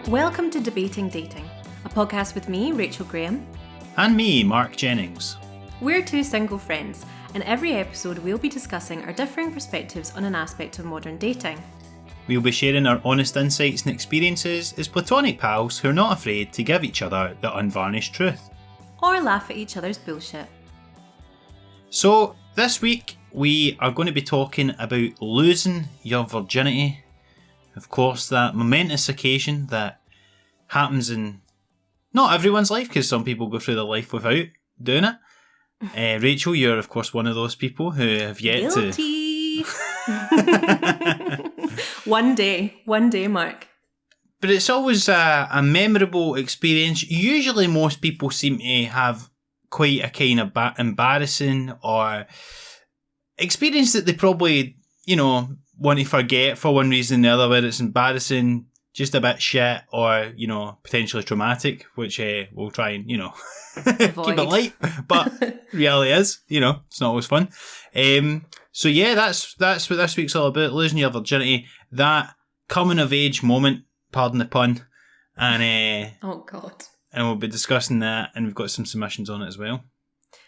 Welcome to Debating Dating, a podcast with me, Rachel Graham. And me, Mark Jennings. We're two single friends, and every episode we'll be discussing our differing perspectives on an aspect of modern dating. We'll be sharing our honest insights and experiences as platonic pals who are not afraid to give each other the unvarnished truth. Or laugh at each other's bullshit. So, this week we are going to be talking about losing your virginity. Of course, that momentous occasion that happens in not everyone's life, because some people go through their life without doing it. Rachel, you're of course one of those people who have yet Guilty. One day, Mark. But it's always a memorable experience. Usually most people seem to have quite a kind of embarrassing or experience that they probably, want to forget for one reason or the other, whether it's embarrassing, just a bit shit, or, potentially traumatic, which we'll try and, keep it light. But reality is, it's not always fun. So yeah, that's what this week's all about, losing your virginity, that coming of age moment, pardon the pun, and oh God. And we'll be discussing that, and we've got some submissions on it as well.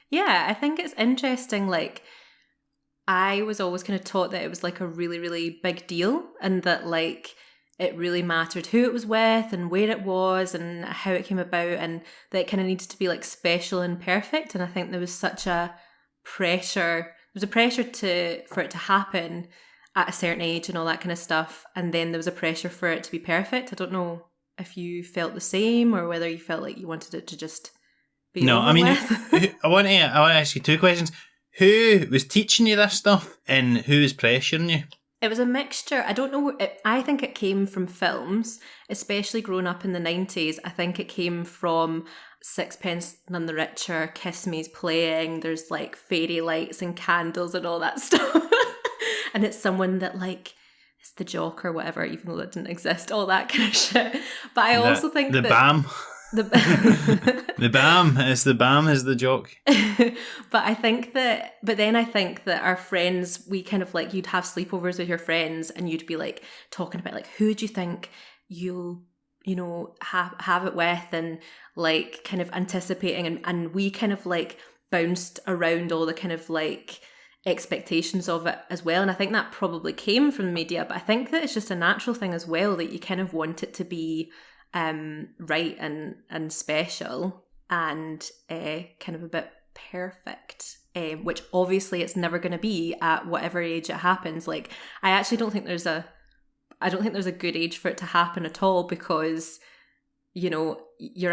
Yeah, I think it's interesting, I was always kind of taught that it was a really, really big deal, and that it really mattered who it was with and where it was and how it came about, and that it kind of needed to be special and perfect. And I think there was such a pressure. There was a pressure for it to happen at a certain age and all that kind of stuff, and then there was a pressure for it to be perfect. I don't know if you felt the same or whether you felt like you wanted it to just be over with. I want to ask you two questions. Who was teaching you this stuff and who was pressuring you? It was a mixture. I don't know. I think it came from films, especially growing up in the 90s. I think it came from Sixpence None the Richer, Kiss Me's playing. There's fairy lights and candles and all that stuff. And it's someone that it's the jock or whatever, even though that didn't exist, all that kind of shit. But I also think the BAM. The BAM is the joke. But then I think that our friends, we kind of you'd have sleepovers with your friends, and you'd be talking about who do you think you'll have it with, and kind of anticipating, and we kind of bounced around all the kind of expectations of it as well. And I think that probably came from the media, but I think that it's just a natural thing as well, that you kind of want it to be right and special and kind of a bit perfect, which obviously it's never going to be at whatever age it happens. I actually don't think there's a good age for it to happen at all, because you're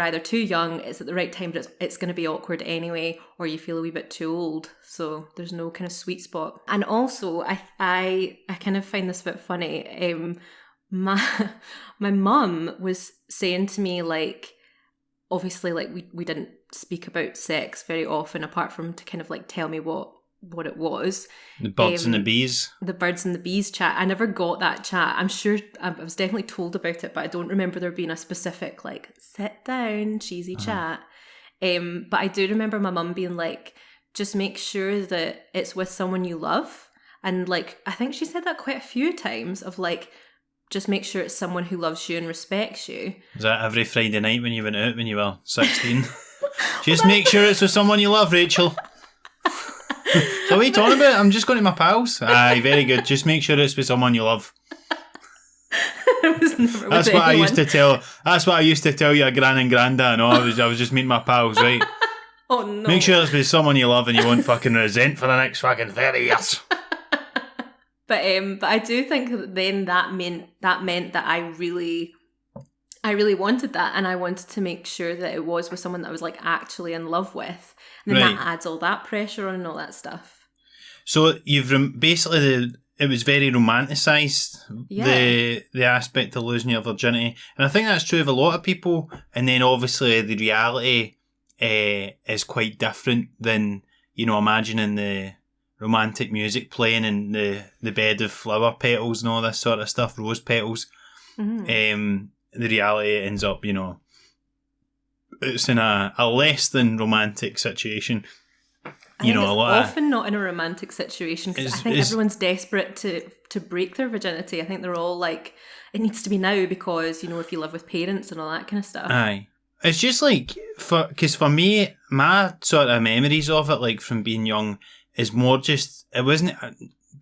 either too young, it's at the right time, but it's going to be awkward anyway, or you feel a wee bit too old, so there's no kind of sweet spot. And also I kind of find this a bit funny. My mum was saying to me, obviously we didn't speak about sex very often, apart from to kind of tell me what it was. The birds and the bees. The birds and the bees chat. I never got that chat. I'm sure I was definitely told about it, but I don't remember there being a specific sit down cheesy chat. But I do remember my mum being just make sure that it's with someone you love. And I think she said that quite a few times, of just make sure it's someone who loves you and respects you. Was that every Friday night when you went out when you were 16? Just make sure it's with someone you love, Rachel. So what are you talking about? I'm just going to my pals. Aye, very good. Just make sure it's with someone you love. It was never That's with what anyone. I used to tell your gran and granda. No, I was just meeting my pals, right? Oh no. Make sure it's with someone you love and you won't fucking resent for the next fucking 30 years. But I do think that then that meant that I really wanted that, and I wanted to make sure that it was with someone that I was actually in love with, and then that adds all that pressure on and all that stuff. So you've basically it was very romanticised, the aspect of losing your virginity, and I think that's true of a lot of people. And then obviously the reality is quite different than imagining the romantic music playing in the bed of flower petals and all this sort of stuff, rose petals. Mm-hmm. The reality ends up, it's in a less than romantic situation. I think a it's lot often not in a romantic situation because I think everyone's desperate to break their virginity. I think they're all like, it needs to be now because, if you live with parents and all that kind of stuff. Aye. It's just like, because for me, my sort of memories of it, like from being young, is more just, it wasn't,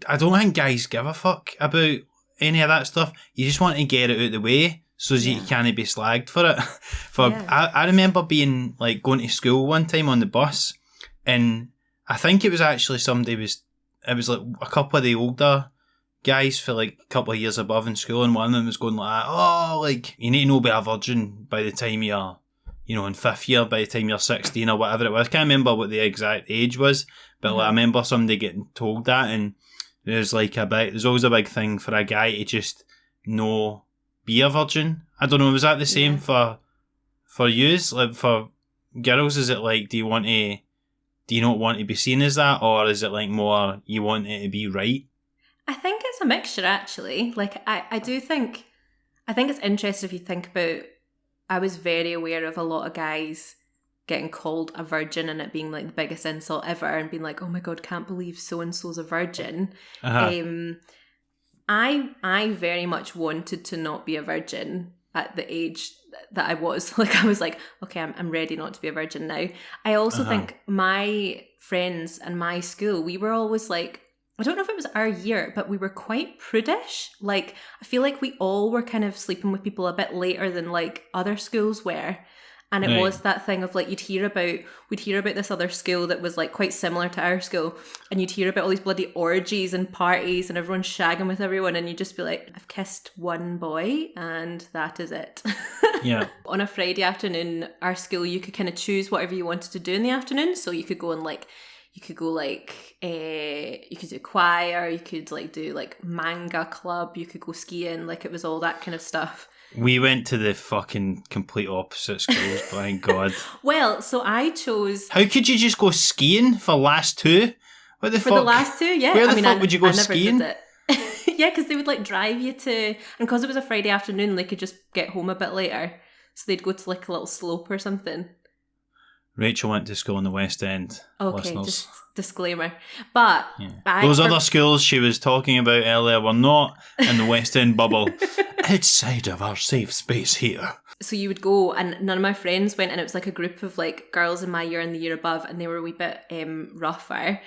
I don't think guys give a fuck about any of that stuff. You just want to get it out of the way so that you can't be slagged for it. I remember being like going to school one time on the bus, and I think it was actually it was like a couple of the older guys for like a couple of years above in school, and one of them was going like, oh, like, you need to know be a virgin by the time you're, in fifth year, by the time you're 16 or whatever it was. I can't remember what the exact age was, but like, I remember somebody getting told that, and there's always a big thing for a guy to just be a virgin. I don't know, was that the same for yous? Like for girls, is it like, do you not want to be seen as that, or is it like more you want it to be right? I think it's a mixture, actually. Like, I think it's interesting if you think about, I was very aware of a lot of guys getting called a virgin and it being like the biggest insult ever and being like, oh my God, can't believe so-and-so's a virgin. I very much wanted to not be a virgin at the age that I was. Like, I was like, okay, I'm ready not to be a virgin now. I also think my friends and my school, we were always like, I don't know if it was our year, but we were quite prudish. Like, I feel like we all were kind of sleeping with people a bit later than like other schools were. And it was that thing of like, we'd hear about this other school that was like quite similar to our school, and you'd hear about all these bloody orgies and parties and everyone shagging with everyone, and you'd just be like, I've kissed one boy and that is it. Yeah. On a Friday afternoon, our school, you could kind of choose whatever you wanted to do in the afternoon. So you could go and like, you could do choir, you could like do like manga club, you could go skiing, like it was all that kind of stuff. We went to the fucking complete opposite schools, by God. Well, so I chose... How could you just go skiing for last two? What the fuck? For the last two, yeah. Where the fuck would you go skiing? Did it. Yeah, because they would like drive you to... And because it was a Friday afternoon, they could just get home a bit later. So they'd go to like a little slope or something. Rachel went to school in the West End. Okay, listeners. just disclaimer. But those other schools she was talking about earlier were not in the West End bubble. Outside of our safe space here. So you would go, and none of my friends went, and it was like a group of like girls in my year and the year above, and they were a wee bit rougher.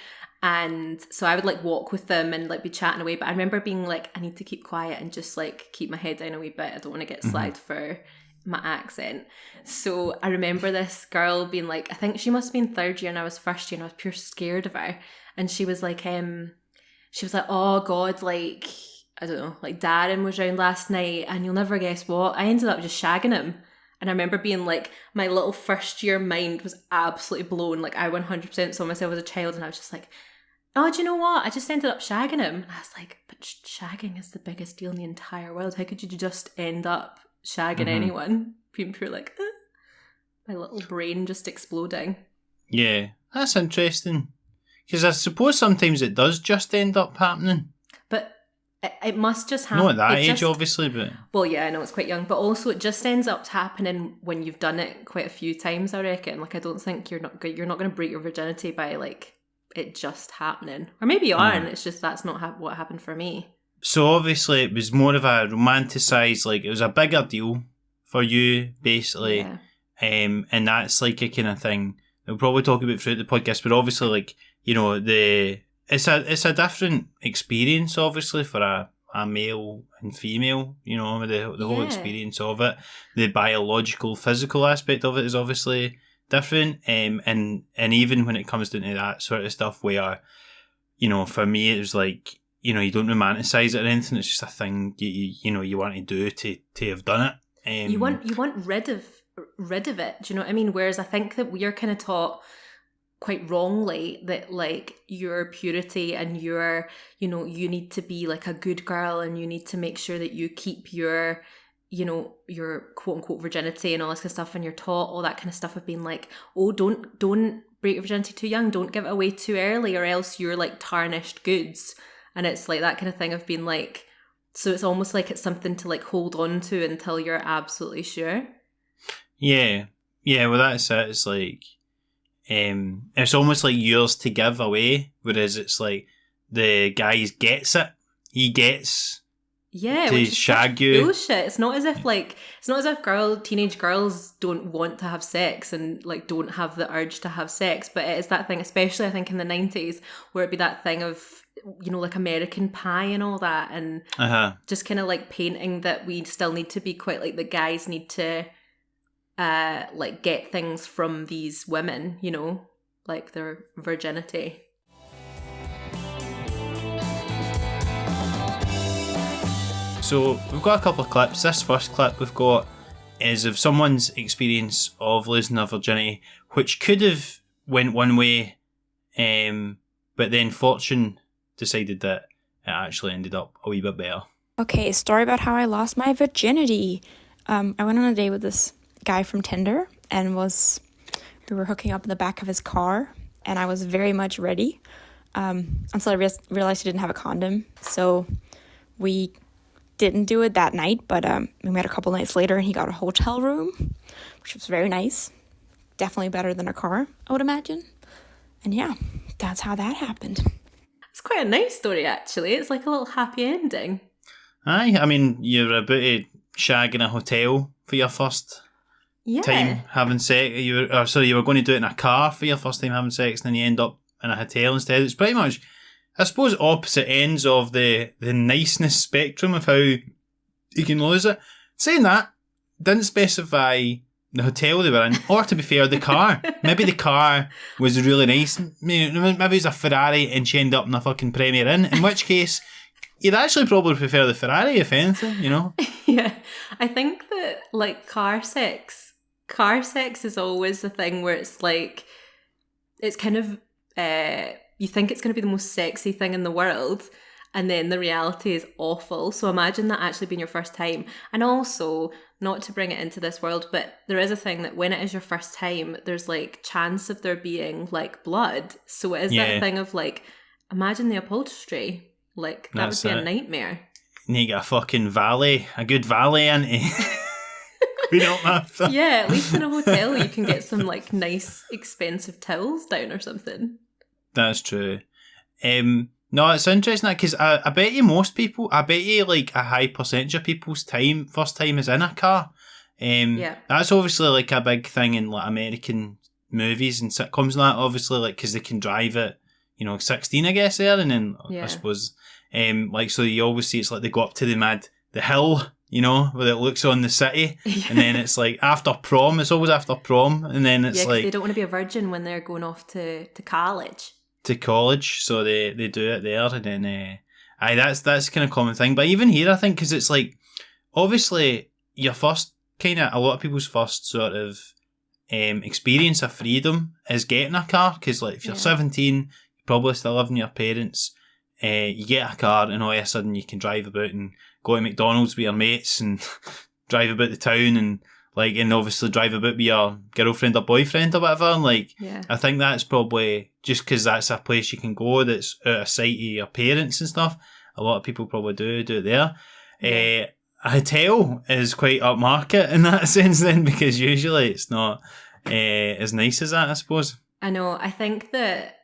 And so I would like walk with them and like be chatting away. But I remember being like, I need to keep quiet and just like keep my head down a wee bit. I don't want to get slagged for my accent. So I remember this girl being like, I think she must have been third year and I was first year, and I was pure scared of her. And she was like, oh God, like, I don't know, like Darren was round last night and you'll never guess what, I ended up just shagging him. And I remember being like, my little first year mind was absolutely blown. Like, I 100% saw myself as a child, and I was just like, oh, do you know what? I just ended up shagging him. And I was like, but shagging is the biggest deal in the entire world. How could you just end up shagging anyone? Being pure like, my little brain just exploding. Yeah, that's interesting. Because I suppose sometimes it does just end up happening. But it must just happen. Not at that age, obviously, but... Well, yeah, I know it's quite young, but also it just ends up happening when you've done it quite a few times, I reckon. Like, I don't think you're not going to break your virginity by, like, it just happening. Or maybe you are, and it's just that's not what happened for me. So, obviously, it was more of a romanticised, like, it was a bigger deal for you, basically. Yeah. And that's, like, a kind of thing that we'll probably talk about throughout the podcast, but obviously, like, it's a different experience, obviously, for a male and female, the whole experience of it. The biological, physical aspect of it is obviously different. And even when it comes down to that sort of stuff where, for me, it was like, you don't romanticize it or anything. It's just a thing you want to do to have done it. You want rid of it. Do you know what I mean? Whereas I think that we are kind of taught quite wrongly that like your purity and your, you need to be like a good girl and you need to make sure that you keep your, your quote unquote virginity and all this kind of stuff, and you're taught all that kind of stuff of being like, oh, don't break your virginity too young, don't give it away too early, or else you're like tarnished goods. And it's like that kind of thing of being like, so it's almost like it's something to like hold on to until you're absolutely sure. Yeah, well that's it. It's like it's almost like yours to give away, whereas it's like the guy gets it. He gets Yeah, to which is shag such you. bullshit. It's not as if teenage girls don't want to have sex and like don't have the urge to have sex, but it is that thing, especially I think in the 90s, where it'd be that thing of, you know, like American Pie and all that, and just kind of like painting that we still need to be quite like the guys need to like get things from these women, you know, like their virginity. So we've got a couple of clips. This first clip we've got is of someone's experience of losing their virginity, which could have went one way, but then fortune decided that it actually ended up a wee bit better. Okay, story about how I lost my virginity. I went on a date with this guy from Tinder, and we were hooking up in the back of his car, and I was very much ready until I realized he didn't have a condom. So we didn't do it that night, but we met a couple nights later, and he got a hotel room, which was very nice. Definitely better than a car, I would imagine. And yeah, that's how that happened. It's quite a nice story, actually. It's like a little happy ending. Aye, I mean, you're about to shag in a hotel for your first time having sex. You were going to do it in a car for your first time having sex, and then you end up in a hotel instead. It's pretty much, I suppose, opposite ends of the niceness spectrum of how you can lose it. Saying that, didn't specify the hotel they were in, or to be fair, the car. Maybe the car was really nice. Maybe it was a Ferrari and she ended up in a fucking Premier Inn, in which case you'd actually probably prefer the Ferrari, if anything, you know? Yeah, I think that like car sex is always the thing where it's like, it's kind of, you think it's going to be the most sexy thing in the world, and then the reality is awful. So imagine that actually being your first time. And also, not to bring it into this world, but there is a thing that when it is your first time, there's like chance of there being like blood. So it is that thing of like, imagine the upholstery. Like, that would be a nightmare. And you get a fucking valet, a good valet, auntie. We don't have that. Yeah, at least in a hotel you can get some like nice expensive towels down or something. That's true. No, it's interesting because I bet you like a high percentage of people's first time is in a car. That's obviously like a big thing in like American movies and sitcoms and that, obviously, like because they can drive at 16, I guess, there, and then I suppose like, so you always see it's like they go up to the hill, where it looks on the city, and then it's like after prom. It's always after prom, and then it's like they don't want to be a virgin when they're going off to college. So they do it there, and then that's kind of common thing. But even here, I think, because it's like obviously your first a lot of people's first sort of experience of freedom is getting a car, because like if you're 17, you're probably still living with your parents. You get a car, and all of a sudden you can drive about and go to McDonald's with your mates and drive about the town, and obviously drive about with your girlfriend or boyfriend or whatever. And I think that's probably just because that's a place you can go that's out of sight of your parents and stuff. A lot of people probably do it there. A hotel is quite upmarket in that sense then, because usually it's not as nice as that, I suppose. I know. I think that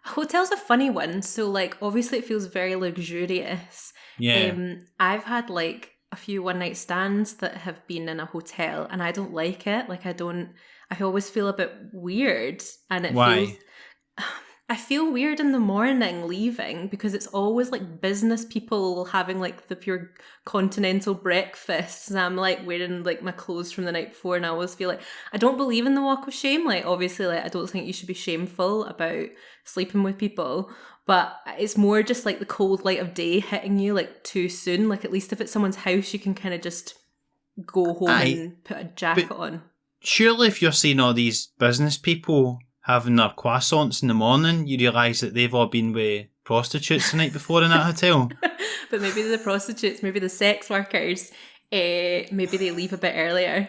a hotel's a funny one. So obviously it feels very luxurious. Yeah. I've had a few one night stands that have been in a hotel, and I don't like it. I always feel a bit weird, and I feel weird in the morning leaving, because it's always business people having the pure continental breakfasts, and I'm wearing my clothes from the night before, and I always feel I don't believe in the walk of shame. Obviously I don't think you should be shameful about sleeping with people, but it's more just the cold light of day hitting you too soon. At least if it's someone's house, you can kind of just go home and put a jacket on. Surely if you're seeing all these business people having their croissants in the morning, you realise that they've all been with prostitutes the night before in that hotel. But maybe the prostitutes, maybe the sex workers, maybe they leave a bit earlier.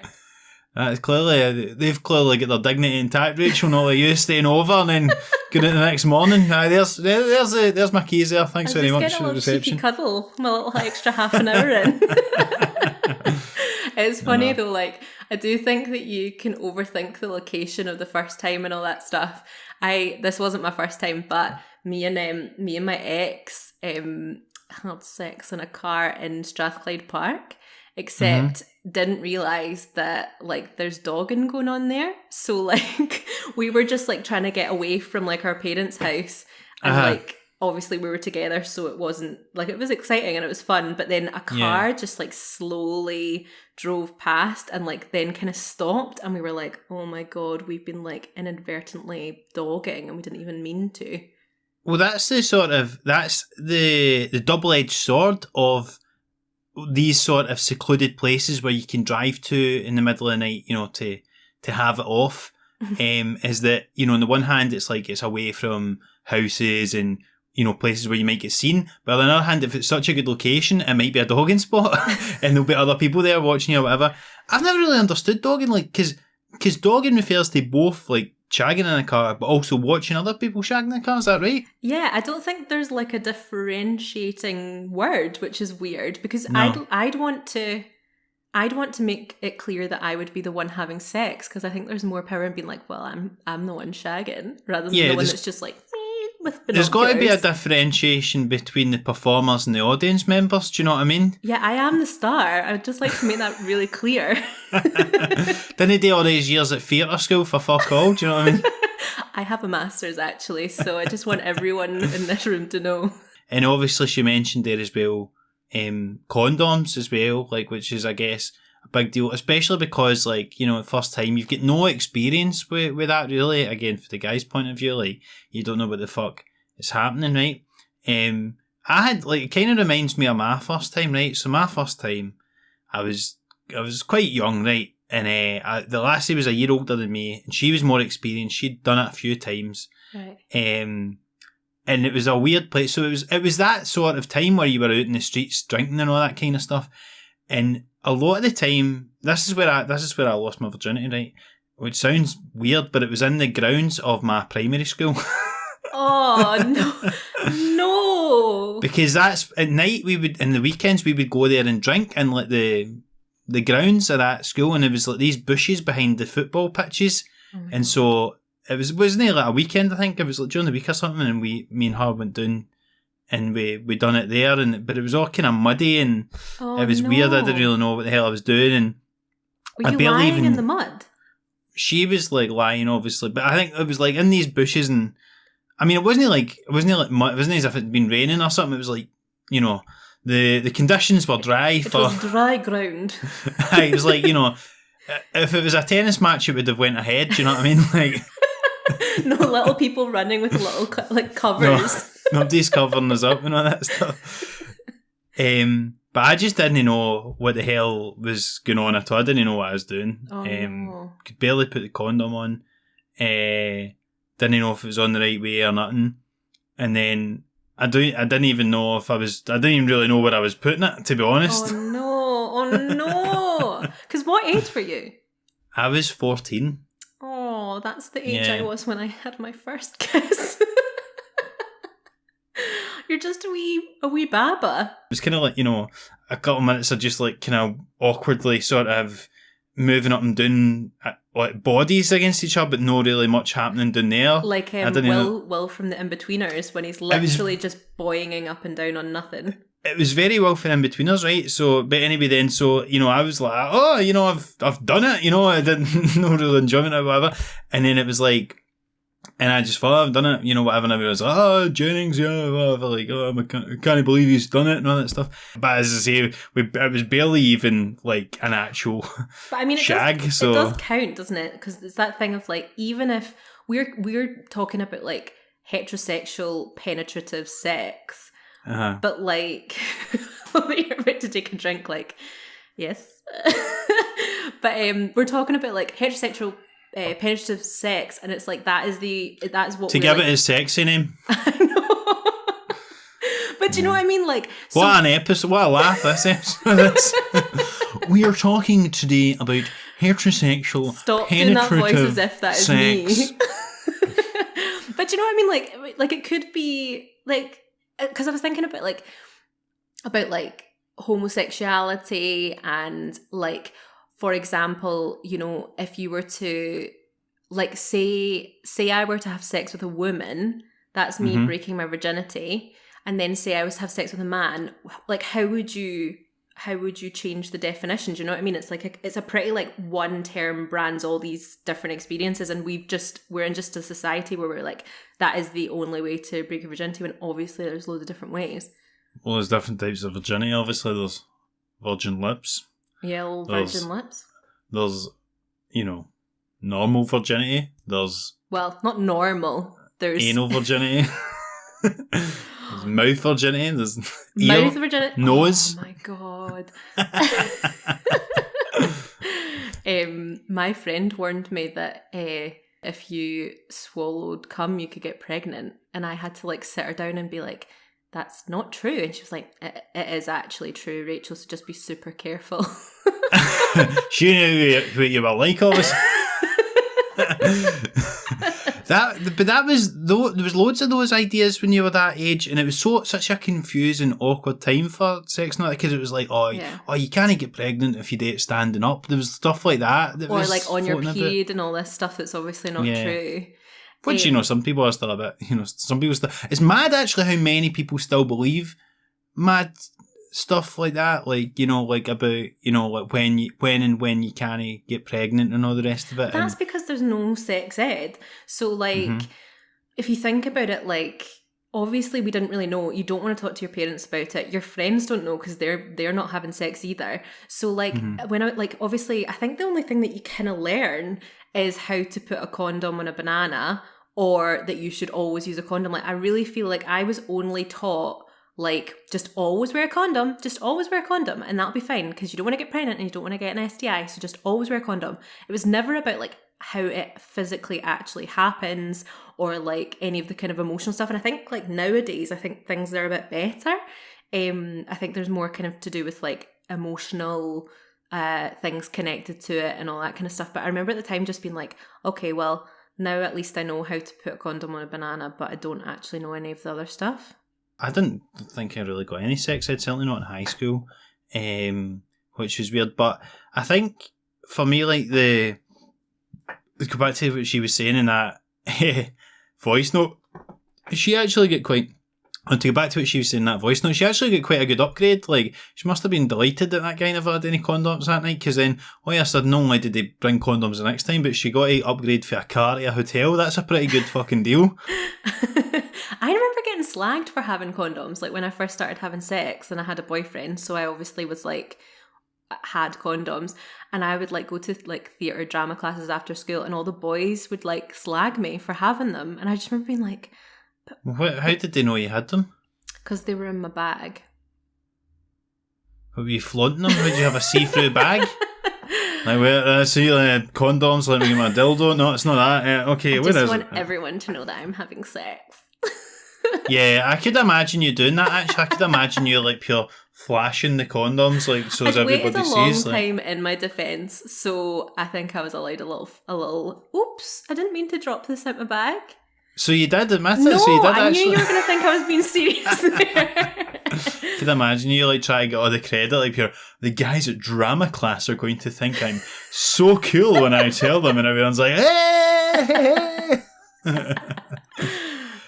That's they've clearly got their dignity intact, Rachel, not like you staying over and then going out the next morning. There's my keys there. Thanks very much for the reception. Cuddle, my little extra half an hour in. It's funny though, like I do think that you can overthink the location of the first time and all that stuff. This wasn't my first time, but me and my ex had sex in a car in Strathclyde Park, except didn't realise that like there's dogging going on there. So like we were just like trying to get away from like our parents' house, and like obviously we were together, so it wasn't like, it was exciting and it was fun, but then a car just like slowly drove past and like then kind of stopped, and we were like, oh my god, we've been like inadvertently dogging and we didn't even mean to. Well, that's the double-edged sword of these sort of secluded places where you can drive to in the middle of the night, you know, to have it off. Is that, you know, on the one hand, it's like it's away from houses and, you know, places where you might get seen. But on the other hand, if it's such a good location, it might be a dogging spot and there'll be other people there watching you or whatever. I've never really understood dogging, like, because dogging refers to both, like, shagging in a car, but also watching other people shagging in a car. Is that right? Yeah, I don't think there's like a differentiating word, which is weird, because No. I'd want to make it clear that I would be the one having sex, because I think there's more power in being like, well, I'm the one shagging, rather than the one that's just like with binoculars. There's got to be a differentiation between the performers and the audience members. Do you know what I mean? Yeah, I am the star. I would just like to make that really clear. Didn't do all these years at theatre school for fuck all. Do you know what I mean? I have a master's actually, so I just want everyone in this room to know. And obviously, she mentioned there as well, condoms as well, like, which is, I guess, a big deal, especially because, like, you know, first time, you've got no experience with that, really. Again, from the guy's point of view, like, you don't know what the fuck is happening, right? I had, like, it kind of reminds me of my first time, right? So my first time, I was quite young, right? And the lassie was a year older than me, and she was more experienced. She'd done it a few times. Right. And it was a weird place. So it was that sort of time where you were out in the streets drinking and all that kind of stuff. And a lot of the time, this is where I lost my virginity, right? Which sounds weird, but it was in the grounds of my primary school. Oh no! Because that's at night, in the weekends we would go there and drink in like the grounds of that school, and there was like these bushes behind the football pitches, and so wasn't it like a weekend? I think it was like during the week or something, and me and her went down. And we done it there, but it was all kind of muddy, and it was weird. I didn't really know what the hell I was doing, and were you lying in the mud? She was like lying, obviously, but I think it was like in these bushes, and I mean, it wasn't like mud. It wasn't as if it'd been raining or something. It was like, you know, the conditions were dry. It was dry ground. It was like, you know, if it was a tennis match, it would have went ahead. Do you know what I mean? Like, no little people running with little like covers. No, nobody's covering us up and all that stuff. But I just didn't know what the hell was going on at all. I didn't know what I was doing. Could barely put the condom on. Didn't know if it was on the right way or nothing. And then I didn't even know if I didn't even really know where I was putting it, to be honest. Oh no. Because what age were you? I was 14. Oh, that's the age I was when I had my first kiss. You're just a wee baba. It was kind of like, you know, a couple of minutes of just like kind of awkwardly sort of moving up and down like bodies against each other, but no really much happening down there. Like Will from the In-Betweeners, when he's literally just boinging up and down on nothing. It was very well for In-Betweeners, right? So, but anyway then, so, you know, I was like, oh, you know, I've done it, you know, I didn't no real enjoyment or whatever. And then it was like, and I just thought, I've done it, you know, whatever. And everyone was like, oh, Jennings, yeah, whatever. Like, oh, I can't believe he's done it and all that stuff. But as I say, it was barely even like an actual but I mean, shag. It does count, doesn't it? Because it's that thing of like, even if we're talking about like heterosexual penetrative sex, but like, you're about to take a drink, like, yes. But we're talking about like heterosexual penetrative sex, and it's like that is what to give it his sexy name. I know. But do you know what I mean? Like, what an episode! What a laugh this is. We are talking today about heterosexual. Stop doing that voice as if that is sex. me. But do you know what I mean? Like it could be like, because I was thinking about like homosexuality and like, for example, you know, if you were to like say I were to have sex with a woman, that's me breaking my virginity, and then say I was to have sex with a man, like how would you change the definition? Do you know what I mean? It's like it's a pretty like one term brands all these different experiences, and we're in just a society where we're like, that is the only way to break a virginity, when obviously there's loads of different ways. Well, there's different types of virginity. Obviously, there's virgin lips. Yeah, all virgin lips. There's, you know, normal virginity. There's not normal. There's anal virginity. There's mouth virginity. There's mouth virginity. Nose. Oh my god. My friend warned me that if you swallowed cum, you could get pregnant, and I had to like sit her down and be like, that's not true. And she was like, it is actually true, Rachel, so just be super careful. She knew what you were like, obviously. There was loads of those ideas when you were that age, and it was such a confusing, awkward time for sex, not because it was like, you can't get pregnant if you date standing up. There was stuff like that or was like on your period and all this stuff that's obviously not true. Which, you know, some people are still a bit, you know, some people still... It's mad, actually, how many people still believe mad stuff like that. Like, you know, like about, you know, like when you can't get pregnant and all the rest of it. That's because there's no sex ed. So, like, if you think about it, like, obviously we didn't really know. You don't want to talk to your parents about it. Your friends don't know because they're not having sex either. So, like, obviously, I think the only thing that you kind of learn is how to put a condom on a banana, or that you should always use a condom. Like, I really feel like I was only taught, like, just always wear a condom, and that'll be fine, because you don't want to get pregnant and you don't want to get an STI, so just always wear a condom. It was never about, like, how it physically actually happens, or, like, any of the kind of emotional stuff. And I think, like, nowadays, I think things are a bit better. I think there's more kind of to do with, like, emotional things connected to it and all that kind of stuff. But I remember at the time just being like, okay, well, now at least I know how to put a condom on a banana, but I don't actually know any of the other stuff. I didn't think I really got any sex ed, certainly not in high school, which was weird. But I think for me, like, go back to what she was saying in that voice note, she actually get quite... And to go back to what she was saying in that voice note, she actually got quite a good upgrade. Like, she must have been delighted that guy never had any condoms that night, because then, not only did they bring condoms the next time, but she got to upgrade for a car to a hotel. That's a pretty good fucking deal. I remember getting slagged for having condoms, like, when I first started having sex, and I had a boyfriend, so I obviously was, like, had condoms, and I would, like, go to, like, theatre drama classes after school, and all the boys would, like, slag me for having them, and I just remember being like... How did they know you had them? Because they were in my bag. Were you flaunting them? Would you have a see-through bag? Like, where see condoms, let me get my dildo. No, it's not that. Okay, where is it? I just want everyone to know that I'm having sex. Yeah, I could imagine you doing that, actually. I could imagine you, like, pure flashing the condoms, like, so as everybody sees. I waited a long time in my defence, so I think I was allowed a little, oops, I didn't mean to drop this out my bag. So you did admit it? No, So you did I actually... knew you were going to think I was being serious there. I could imagine you, like, try to get all the credit, like, the guys at drama class are going to think I'm so cool when I tell them, and everyone's like, hey!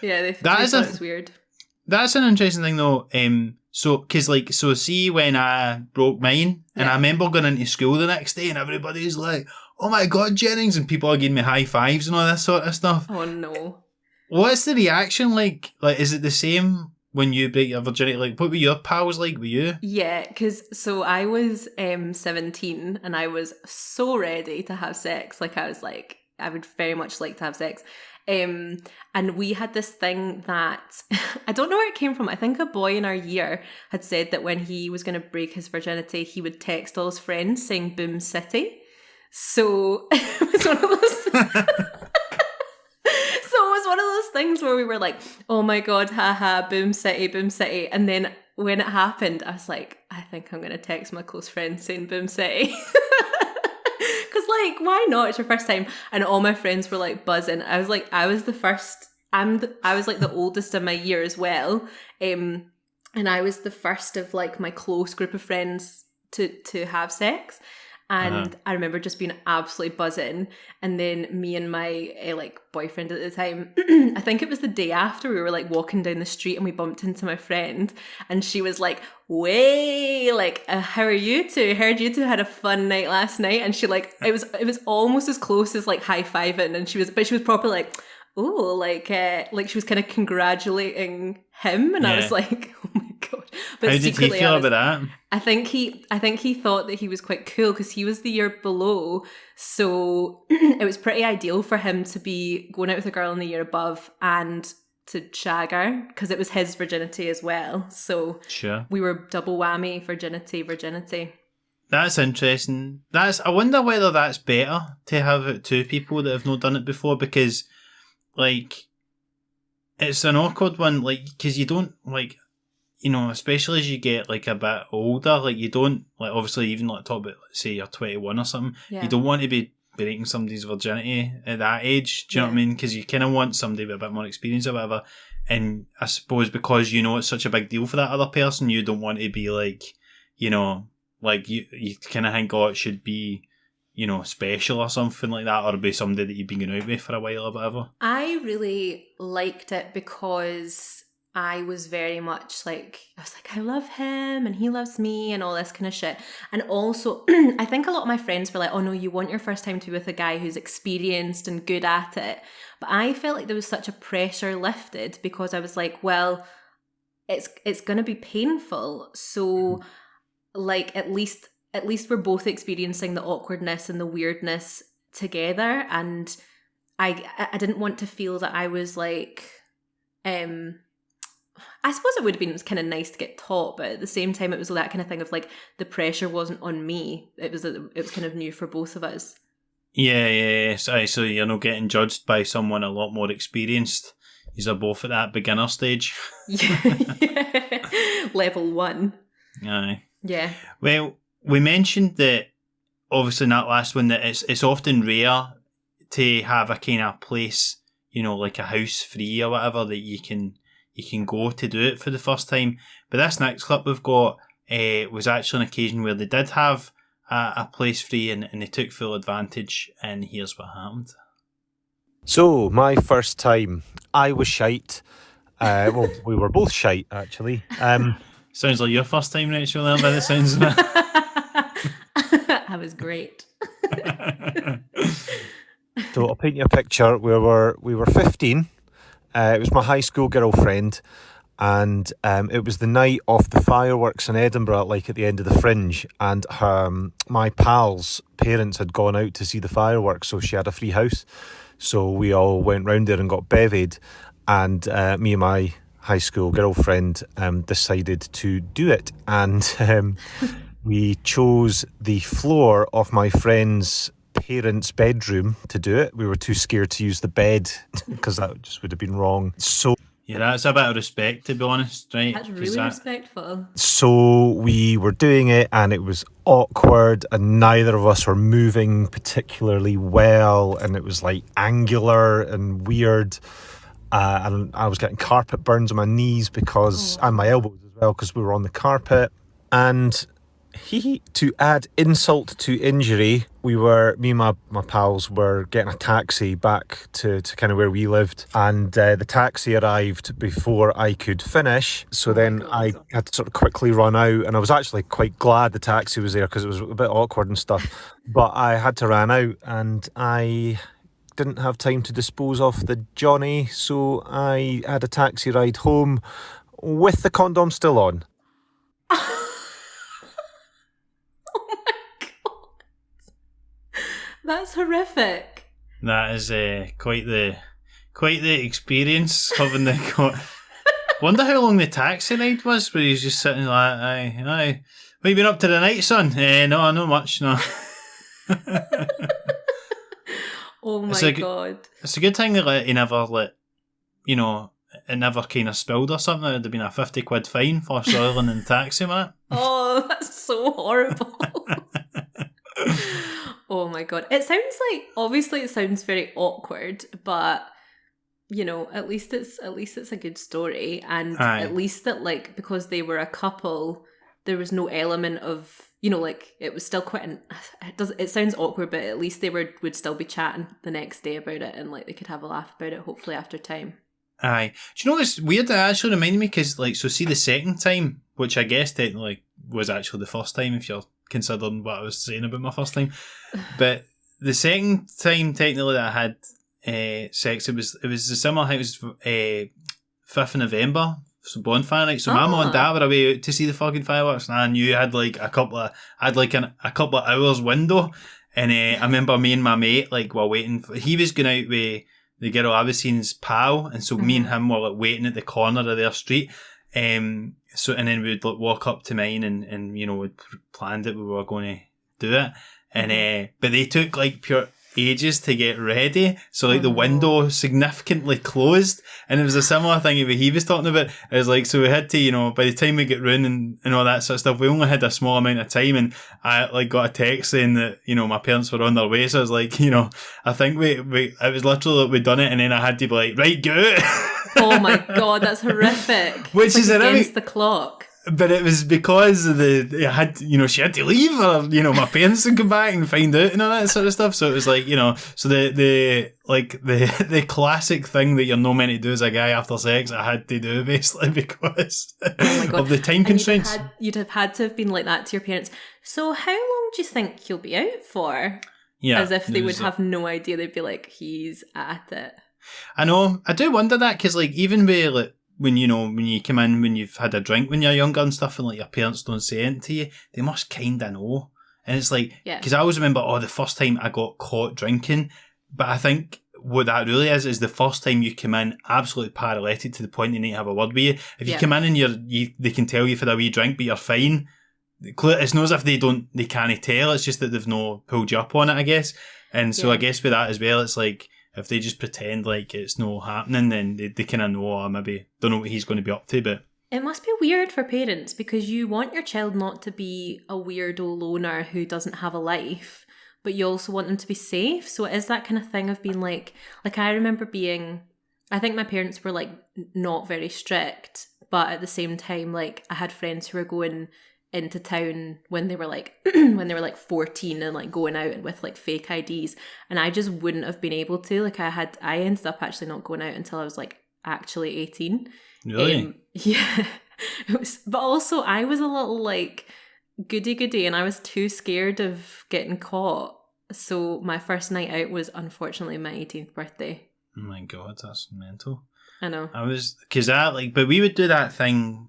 Yeah, they thought it was weird. That's an interesting thing, though. See, when I broke mine, and I remember going into school the next day, and everybody's like, oh my God, Jennings, and people are giving me high fives and all this sort of stuff. Oh no. What's the reaction like? Like, is it the same when you break your virginity? Like, what were your pals like with you? Yeah, because I was 17 and I was so ready to have sex. Like, I was like, I would very much like to have sex. And we had this thing that, I don't know where it came from. I think a boy in our year had said that when he was going to break his virginity, he would text all his friends saying Boom City. So it was one of those... things where we were like, oh my God, haha, Boom City, Boom City. And then when it happened, I was like, I think I'm going to text my close friend saying Boom City. Because, like, why not? It's your first time. And all my friends were, like, buzzing. I was like, I was the first, I was, like, the oldest in my year as well. and I was the first of like my close group of friends to have sex. And I remember just being absolutely buzzing. And then me and my like boyfriend at the time, I think it was the day after, we were like walking down the street and we bumped into my friend, and she was like, "Way, like, how are you two? Heard you two had a fun night last night." And she like, it was almost as close as like high fiving, and she was probably like, "Oh, like she was kind of congratulating him," and I was like, "Oh my god!" But How did he feel about that? I think he thought that he was quite cool because he was the year below, so it was pretty ideal for him to be going out with a girl in the year above and to shag her because it was his virginity as well. So sure, we were double whammy, virginity. That's interesting. I wonder whether that's better to have it two people that have not done it before, because like it's an awkward one, like, because you don't like, you know, especially as you get like a bit older, like you don't like, obviously even like talk about, let's say you're 21 or something, you don't want to be breaking somebody's virginity at that age. Do you know what I mean? Because you kind of want somebody with a bit more experience or whatever. And I suppose because you know it's such a big deal for that other person, you don't want to be like, you know, like you kind of think, oh, it should be, you know, special or something like that, or be somebody that you've been going out with for a while or whatever. I really liked it because I was very much like, I was like, I love him and he loves me and all this kind of shit. And also, I think a lot of my friends were like, oh no, you want your first time to be with a guy who's experienced and good at it. But I felt like there was such a pressure lifted because I was like, well, it's going to be painful. So like, at least we're both experiencing the awkwardness and the weirdness together. And I didn't want to feel that I was like, I suppose it would have been kind of nice to get taught, but at the same time, it was that kind of thing of like the pressure wasn't on me. It was kind of new for both of us. Yeah. So you're not getting judged by someone a lot more experienced. You're both at that beginner stage. Yeah. Level 1. Aye. Yeah. Well, we mentioned that obviously in that last one that it's often rare to have a kind of place, you know, like a house free or whatever that you can go to do it for the first time. But this next clip we've got was actually an occasion where they did have a place free and they took full advantage, and here's what happened. So, my first time, I was shite. Well, we were both shite, actually. Sounds like your first time, Rachel, there, by the sounds of it. I was great. So, I'll paint you a picture. We were 15. It was my high school girlfriend, and it was the night of the fireworks in Edinburgh, like at the end of the Fringe, and my pal's parents had gone out to see the fireworks, so she had a free house. So we all went round there and got bevied, and me and my high school girlfriend decided to do it, and we chose the floor of my friend's parents' bedroom to do it. We were too scared to use the bed because that just would have been wrong. So yeah, that's a bit of respect, to be honest, right? That's really respectful. So we were doing it, and it was awkward, and neither of us were moving particularly well, and it was like angular and weird, and I was getting carpet burns on my knees and my elbows as well, because we were on the carpet. And to add insult to injury, me and my pals were getting a taxi back to kind of where we lived, and the taxi arrived before I could finish, so then I had to sort of quickly run out, and I was actually quite glad the taxi was there because it was a bit awkward and stuff, but I had to run out and I didn't have time to dispose of the Johnny, so I had a taxi ride home with the condom still on. That's horrific. That is quite the experience having the. Wonder how long the taxi ride was, where he's just sitting like, aye. What you been up to tonight, son? No, not much, no. Oh my god! It's a good thing that he never you know, it never kind of spilled or something. It would have been a 50 quid fine for soiling in the taxi, man. Oh, that's so horrible. Oh my god. It sounds very awkward, but at least it's a good story, and Aye. at least that, like, because they were a couple, there was no element of, like, it was still quite it sounds awkward, but at least they would still be chatting the next day about it, and like they could have a laugh about it, hopefully after time. Aye. Do you know what's weird? That actually reminded me, because, like, so see the second time, which I guess technically was actually the first time if you're considering what I was saying about my first time, but the second time technically that I had sex, it was a similar thing. It was 5th of November, so bonfire night. So my mum and dad were away out to see the fucking fireworks, and I knew I had like a couple of hours window, and I remember me and my mate were waiting he was going out with the girl I was seeing's pal, and so me and him were like waiting at the corner of their street. So and then we'd like walk up to mine, and we'd planned it, we were going to do it, and but they took like pure ages to get ready, so like the window significantly closed, and it was a similar thing that he was talking about. It was like, so we had to, by the time we get round and all that sort of stuff, we only had a small amount of time, and I like got a text saying that my parents were on their way, so I was like, I think we it was literally like we'd done it, and then I had to be like, right, go. Oh my god, that's horrific. Which it's is against the clock. But it was because of she had to leave, or my parents would come back and find out and all that sort of stuff. So it was like, so the classic thing that you're not meant to do as a guy after sex, I had to do basically because of the time constraints. You'd have had to have been like that to your parents. So how long do you think you'll be out for? Yeah, as if they would have no idea. They'd be like, he's at it. I know. I do wonder that, because like even with like, when you come in, when you've had a drink when you're younger and stuff, and like your parents don't say it to you, they must kind of know. And it's like, because I always remember, the first time I got caught drinking, but I think what that really is the first time you come in absolutely paralytic to the point you need to have a word with you. If you come in and they can tell you for a wee drink, but you're fine, it's not as if they can't tell, it's just that they've not pulled you up on it, I guess. And so I guess with that as well, it's like, if they just pretend like it's not happening, then they kind of know, or maybe don't know what he's going to be up to. But it must be weird for parents, because you want your child not to be a weirdo loner who doesn't have a life, but you also want them to be safe. So it is that kind of thing of being like I remember I think my parents were like not very strict, but at the same time, like I had friends who were going into town when they were like 14 and like going out with like fake IDs, and I just wouldn't have been able to. Like I ended up actually not going out until I was like actually 18. Really? Yeah. But also I was a little like goody and I was too scared of getting caught. So my first night out was unfortunately my 18th birthday. Oh my god, that's mental. I know. But we would do that thing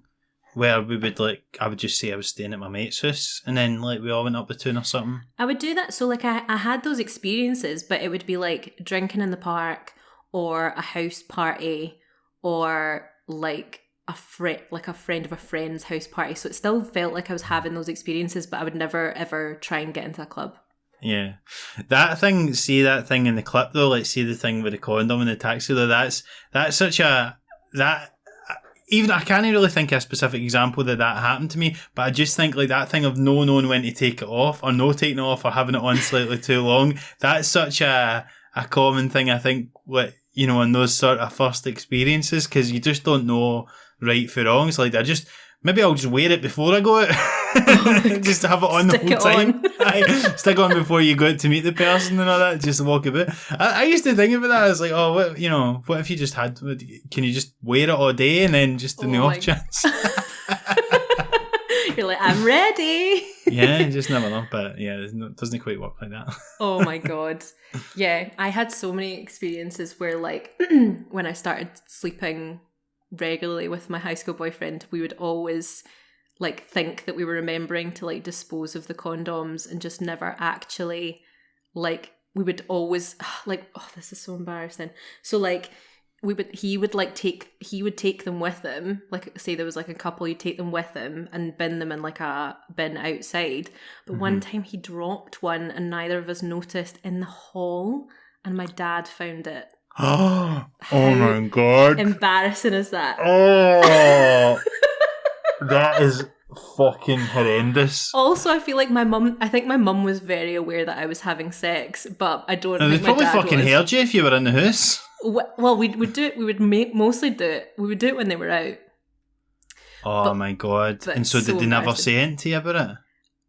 where we would I would just say I was staying at my mate's house, and then like we all went up the tune or something. I would do that. So like I had those experiences, but it would be like drinking in the park, or a house party, or like a friend of a friend's house party. So it still felt like I was having those experiences, but I would never ever try and get into a club. Yeah, that thing in the clip though, like see the thing with the condom in the taxi though, that's such a even I can't really think of a specific example that happened to me, but I just think like that thing of no knowing when to take it off, or no taking it off, or having it on slightly too long, that's such a common thing, I think, in those sort of first experiences, because you just don't know right for wrong. It's like, maybe I'll just wear it before I go out. Just have it on the whole time. Stick it on before you go out to meet the person and all that, just walk about. I used to think about that. I was like, what if you just can you just wear it all day, and then just in the off chance? You're like, I'm ready. Yeah, you just never know. But yeah, it doesn't quite work like that. Oh my god. Yeah, I had so many experiences where like when I started sleeping regularly with my high school boyfriend, we would always like think that we were remembering to like dispose of the condoms, and just never actually, like, we would always like, oh, this is so embarrassing. So like he would take them with him, like say there was like a couple, he'd take them with him and bin them in like a bin outside. But one time he dropped one and neither of us noticed in the hall, and my dad found it. Oh my god. Embarrassing is that? Oh, that is fucking horrendous. Also, I feel like I think my mum was very aware that I was having sex, but I don't think They my probably dad fucking was. heard you if you were in the house. Well, we would do it. We would mostly do it. We would do it when they were out. Oh my God. but And so so did they never embarrassing. say anything to you about it?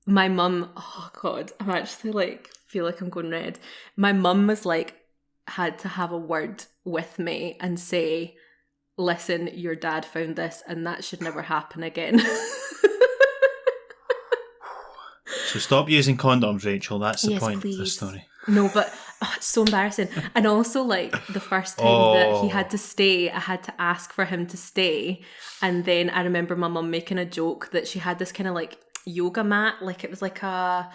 My mum, oh God, I'm actually like, feel like I'm going red. My mum was like, had to have a word with me and say, listen, your dad found this and that should never happen again. So stop using condoms, Rachel. That's the Yes, point of please. this story. No, but it's so embarrassing. And also, like, the first time that he had to stay, I had to ask for him to stay. And then I remember my mum making a joke that she had this kind of like yoga mat, like it was like a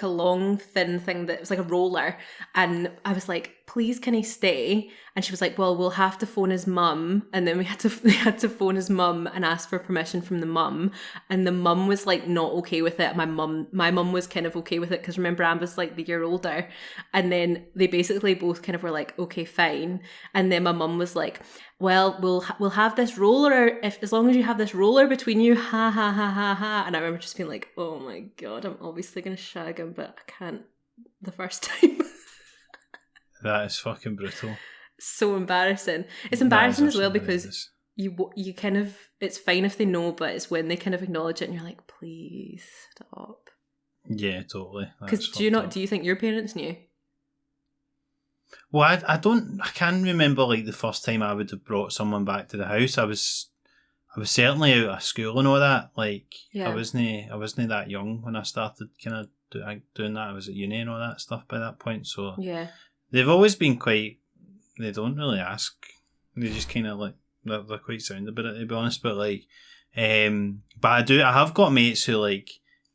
long thin thing that was like a roller, and I was like, please can he stay? And she was like, well, we'll have to phone his mum. And then we had to phone his mum and ask for permission from the mum, and the mum was like not okay with it. My mum was kind of okay with it because remember Amber's like the year older, and then they basically both kind of were like, okay, fine. And then my mum was like, well, we'll have this roller as long as you have this roller between you, ha ha ha ha ha. And I remember just being like, oh my God, I'm obviously gonna shag him, but I can't the first time. That is fucking brutal. So embarrassing. It's embarrassing as well because horrendous. you kind of, it's fine if they know, but it's when they kind of acknowledge it and you're like, please stop. Yeah, totally. Because do you think your parents knew? Well, I can't remember like the first time I would have brought someone back to the house. I was certainly out of school and all that. Like, Yeah. I wasn't that young when I started kind of doing that. I was at uni and all that stuff by that point. So Yeah. they've always been quite. They don't really ask. They just kind of like they're quite sound about it, to be honest. But like, but I have got mates who like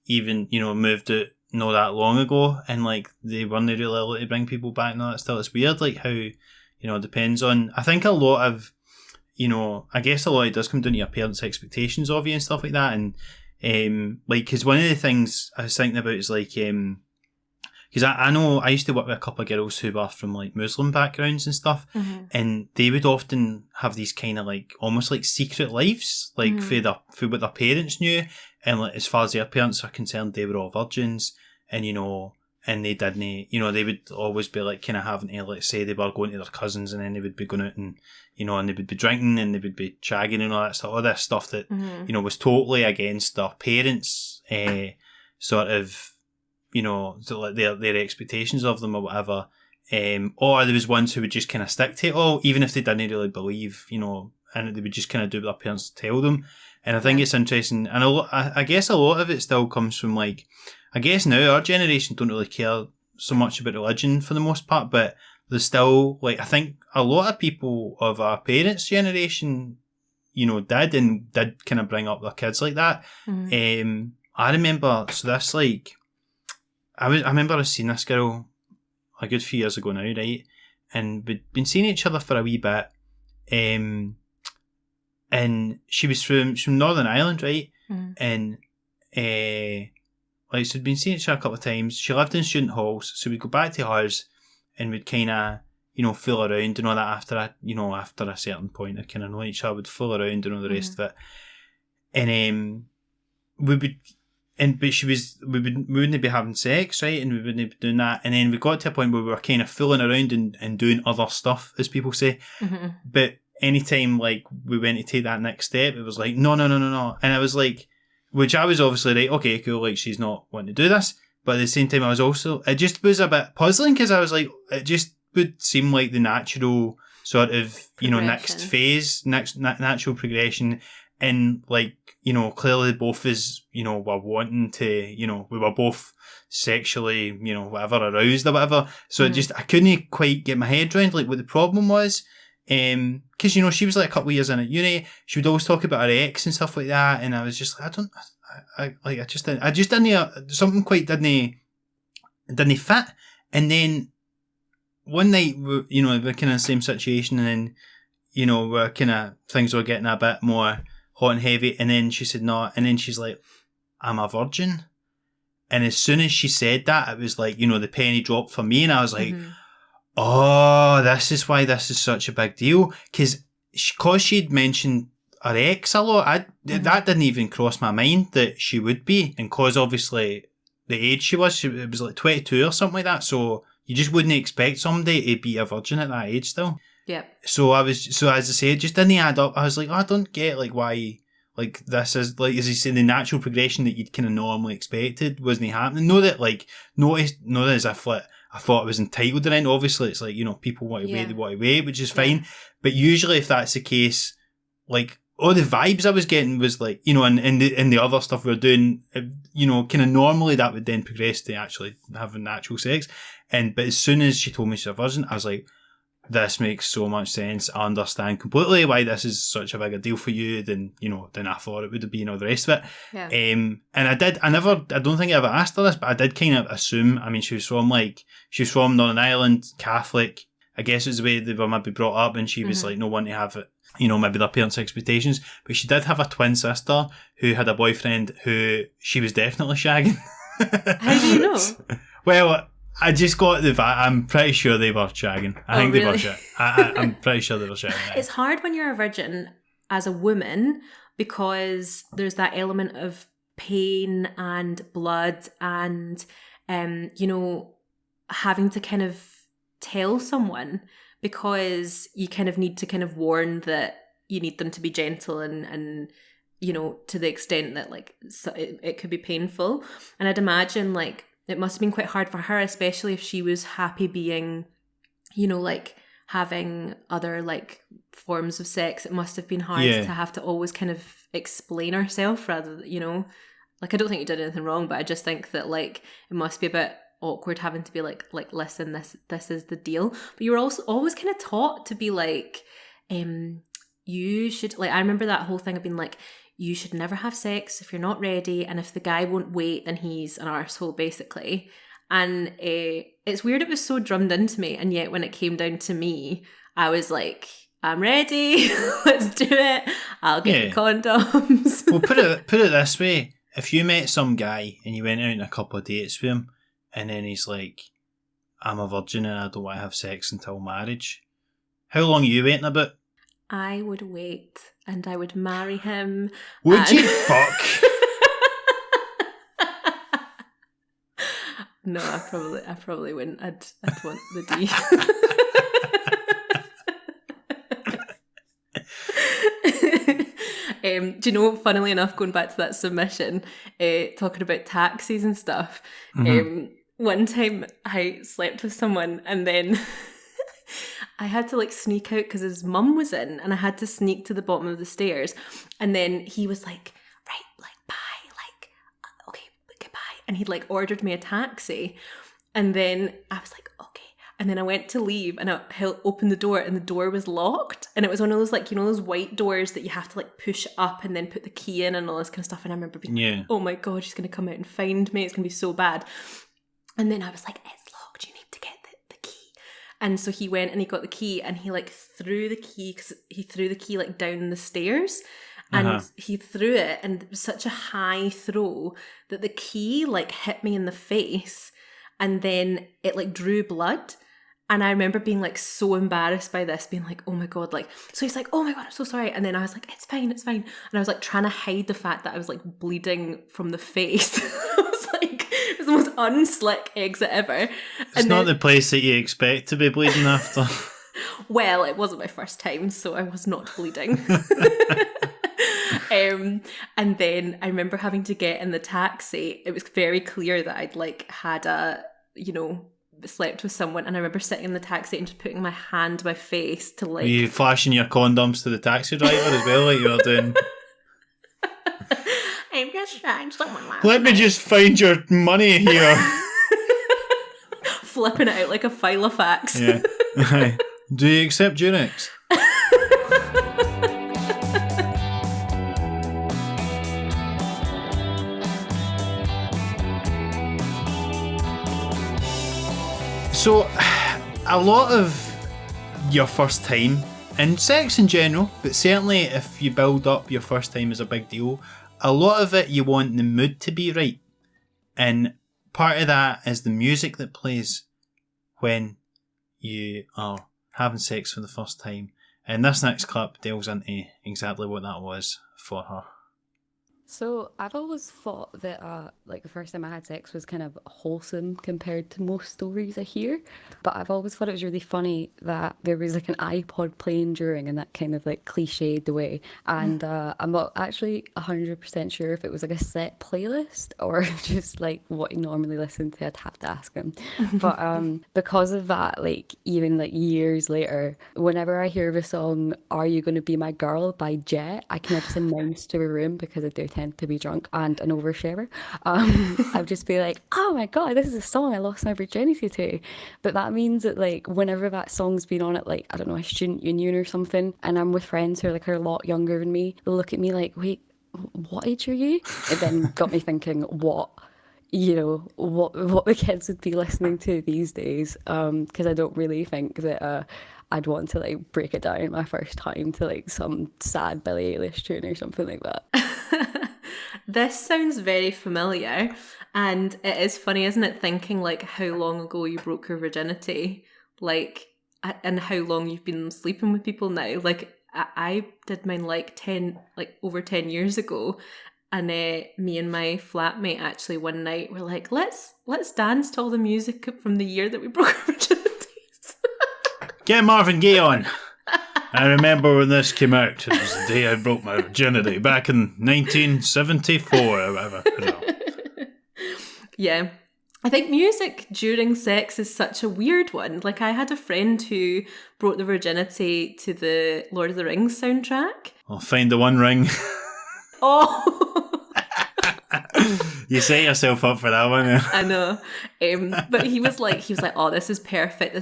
even moved out not that long ago, and like they weren't really able to bring people back and all that still. It's weird, like how it depends on. I think a lot of I guess a lot of it does come down to your parents' expectations of you and stuff like that, and like because one of the things I was thinking about is like because I know I used to work with a couple of girls who were from like Muslim backgrounds and stuff, and they would often have these kind of like almost like secret lives, like for what their parents knew, and like as far as their parents are concerned, they were all virgins, and and they didn't, they would always be like kind of having to, let's say they were going to their cousins, and then they would be going out and and they would be drinking and they would be shagging and all that stuff, all this stuff that was totally against their parents' sort of. So like their expectations of them or whatever. Or there was ones who would just kind of stick to it all, even if they didn't really believe, and they would just kind of do what their parents tell them. And I think it's interesting. And I guess a lot of it still comes from like, I guess now our generation don't really care so much about religion for the most part, but there's still like, I think a lot of people of our parents' generation, did kind of bring up their kids like that. I remember, so this like, I remember I seen this girl a good few years ago now, right? And we'd been seeing each other for a wee bit. And she was from Northern Ireland, right? And like so we'd been seeing each other a couple of times. She lived in student halls, so we'd go back to hers and we'd kind of fool around and all that after a certain point of kind of knowing each other, we'd fool around and all the rest of it. And we would. But we wouldn't be having sex, right? And we wouldn't be doing that. And then we got to a point where we were kind of fooling around and doing other stuff, as people say. But anytime like we went to take that next step, it was like, no. And I was like, which I was obviously right, okay, cool, like she's not wanting to do this. But at the same time, it just was a bit puzzling because I was like, it just would seem like the natural sort of, next phase, natural progression. And like, clearly both is, were wanting to, we were both sexually, whatever, aroused or whatever. So I couldn't quite get my head around like what the problem was. Cause she was like a couple of years in at uni. She would always talk about her ex and stuff like that. And I was just like, I just didn't, something quite didn't fit. And then one night, we're kind of in the same situation and then, we're kind of, things were getting a bit more hot and heavy, and then she said no, and then she's like, I'm a virgin. And as soon as she said that, it was like, the penny dropped for me, and I was like, oh, this is why this is such a big deal, because she'd mentioned her ex a lot, that didn't even cross my mind that she would be, and because obviously the age she was, it was like 22 or something like that, so you just wouldn't expect somebody to be a virgin at that age still. Yeah. So as I say, it just didn't add up. I was like, I don't get like why like this is like, as you say, the natural progression that you'd kind of normally expected wasn't happening. Not as if like I thought I was entitled or anything. Obviously, it's like, people want to wait, they want to wait, which is fine. But usually, if that's the case, like all the vibes I was getting was like, and the other stuff we were doing, kind of normally that would then progress to actually having natural sex. But as soon as she told me she's a virgin, I was like, this makes so much sense. I understand completely why this is such a bigger deal for you than I thought it would have been, all the rest of it. Yeah. And I don't think I ever asked her this, but I did kind of assume, she was from Northern Ireland, Catholic. I guess it was the way they were maybe brought up, and she was like, no one to have it, maybe their parents' expectations. But she did have a twin sister who had a boyfriend who she was definitely shagging. How do you know? Well, I just got I'm pretty sure they were shagging. I think really? they were shagging. I'm pretty sure they were shagging. It's hard when you're a virgin as a woman because there's that element of pain and blood and, having to kind of tell someone because you kind of need to kind of warn that you need them to be gentle and to the extent that like it could be painful. And I'd imagine like, it must have been quite hard for her, especially if she was happy being, like having other like forms of sex. It must have been hard to have to always kind of explain herself rather than, like I don't think you did anything wrong, but I just think that like it must be a bit awkward having to be like listen, this is the deal. But you were also always kind of taught to be like, you should, like I remember that whole thing of being like, you should never have sex if you're not ready, and if the guy won't wait, then he's an arsehole, basically. And it's weird it was so drummed into me, and yet when it came down to me, I was like, I'm ready, let's do it, I'll get the condoms. Well, put it this way, if you met some guy and you went out on a couple of dates with him, and then he's like, I'm a virgin and I don't want to have sex until marriage, how long are you waiting about? I would wait and I would marry him. Would you fuck? No, I probably wouldn't. I'd want the D. Do you know, funnily enough, going back to that submission, talking about taxis and stuff, one time I slept with someone and then I had to like sneak out because his mum was in, and I had to sneak to the bottom of the stairs, and then he was like, right, like bye, like okay, goodbye, and he'd like ordered me a taxi, and then I was like, okay, and then I went to leave and I opened the door and the door was locked, and it was one of those like, those white doors that you have to like push up and then put the key in and all this kind of stuff, and I remember being like, oh my god, she's gonna come out and find me, it's gonna be so bad. And then I was like, it's locked, you need to get the key. And so he went and he got the key and he like threw the key, because he threw the key like down the stairs, and he threw it, and it was such a high throw that the key like hit me in the face, and then it like drew blood. And I remember being like so embarrassed by this, being like, oh my god, like, so he's like, oh my god, I'm so sorry. And then I was like, it's fine. And I was like trying to hide the fact that I was like bleeding from the face. I was like, it was the most unslick exit ever. It's not the place that you expect to be bleeding after. Well, it wasn't my first time, so I was not bleeding. And then I remember having to get in the taxi. It was very clear that I'd like had slept with someone, and I remember sitting in the taxi and just putting my hand to my face to like... Were you flashing your condoms to the taxi driver as well, like you were doing? I'm just trying someone last Let me just find your money here. Flipping it out like a file of fax. Yeah. Do you accept Unix? So, a lot of your first time, and sex in general, but certainly if you build up your first time as a big deal, a lot of it you want the mood to be right. And part of that is the music that plays when you are having sex for the first time. And this next clip delves into exactly what that was for her. So I've always thought that like the first time I had sex was kind of wholesome compared to most stories I hear. But I've always thought it was really funny that there was like an iPod playing during and that kind of like cliched the way. And I'm not actually 100% sure if it was like a set playlist or just like what he normally listened to. I'd have to ask him. But because of that, like even like years later, whenever I hear the song "Are You Gonna Be My Girl" by Jet, I kind of just announce to a room because I do tend to be drunk and an oversharer. I'd just be like, "Oh my God, this is a song I lost my virginity to." But that means that like whenever that song's been on at like I don't know a student union or something, and I'm with friends who are a lot younger than me, they'll look at me like, "Wait, what age are you?" It then got me thinking, what the kids would be listening to these days, because I don't really think that I'd want to like break it down my first time to like some sad Billie Eilish tune or something like that. This sounds very familiar, and it is funny, isn't it, thinking like how long ago you broke your virginity, like, and how long you've been sleeping with people now. Like, I did mine like over 10 years ago, and me and my flatmate actually one night were like, let's dance to all the music from the year that we broke our virginities. Get Marvin Gaye on. I remember when this came out. It was the day I broke my virginity back in 1974 or whatever. I don't know. Yeah. I think music during sex is such a weird one. Like, I had a friend who broke the virginity to the Lord of the Rings soundtrack. I'll find the one ring. Oh! You set yourself up for that one. I know. But he was like, oh, this is perfect.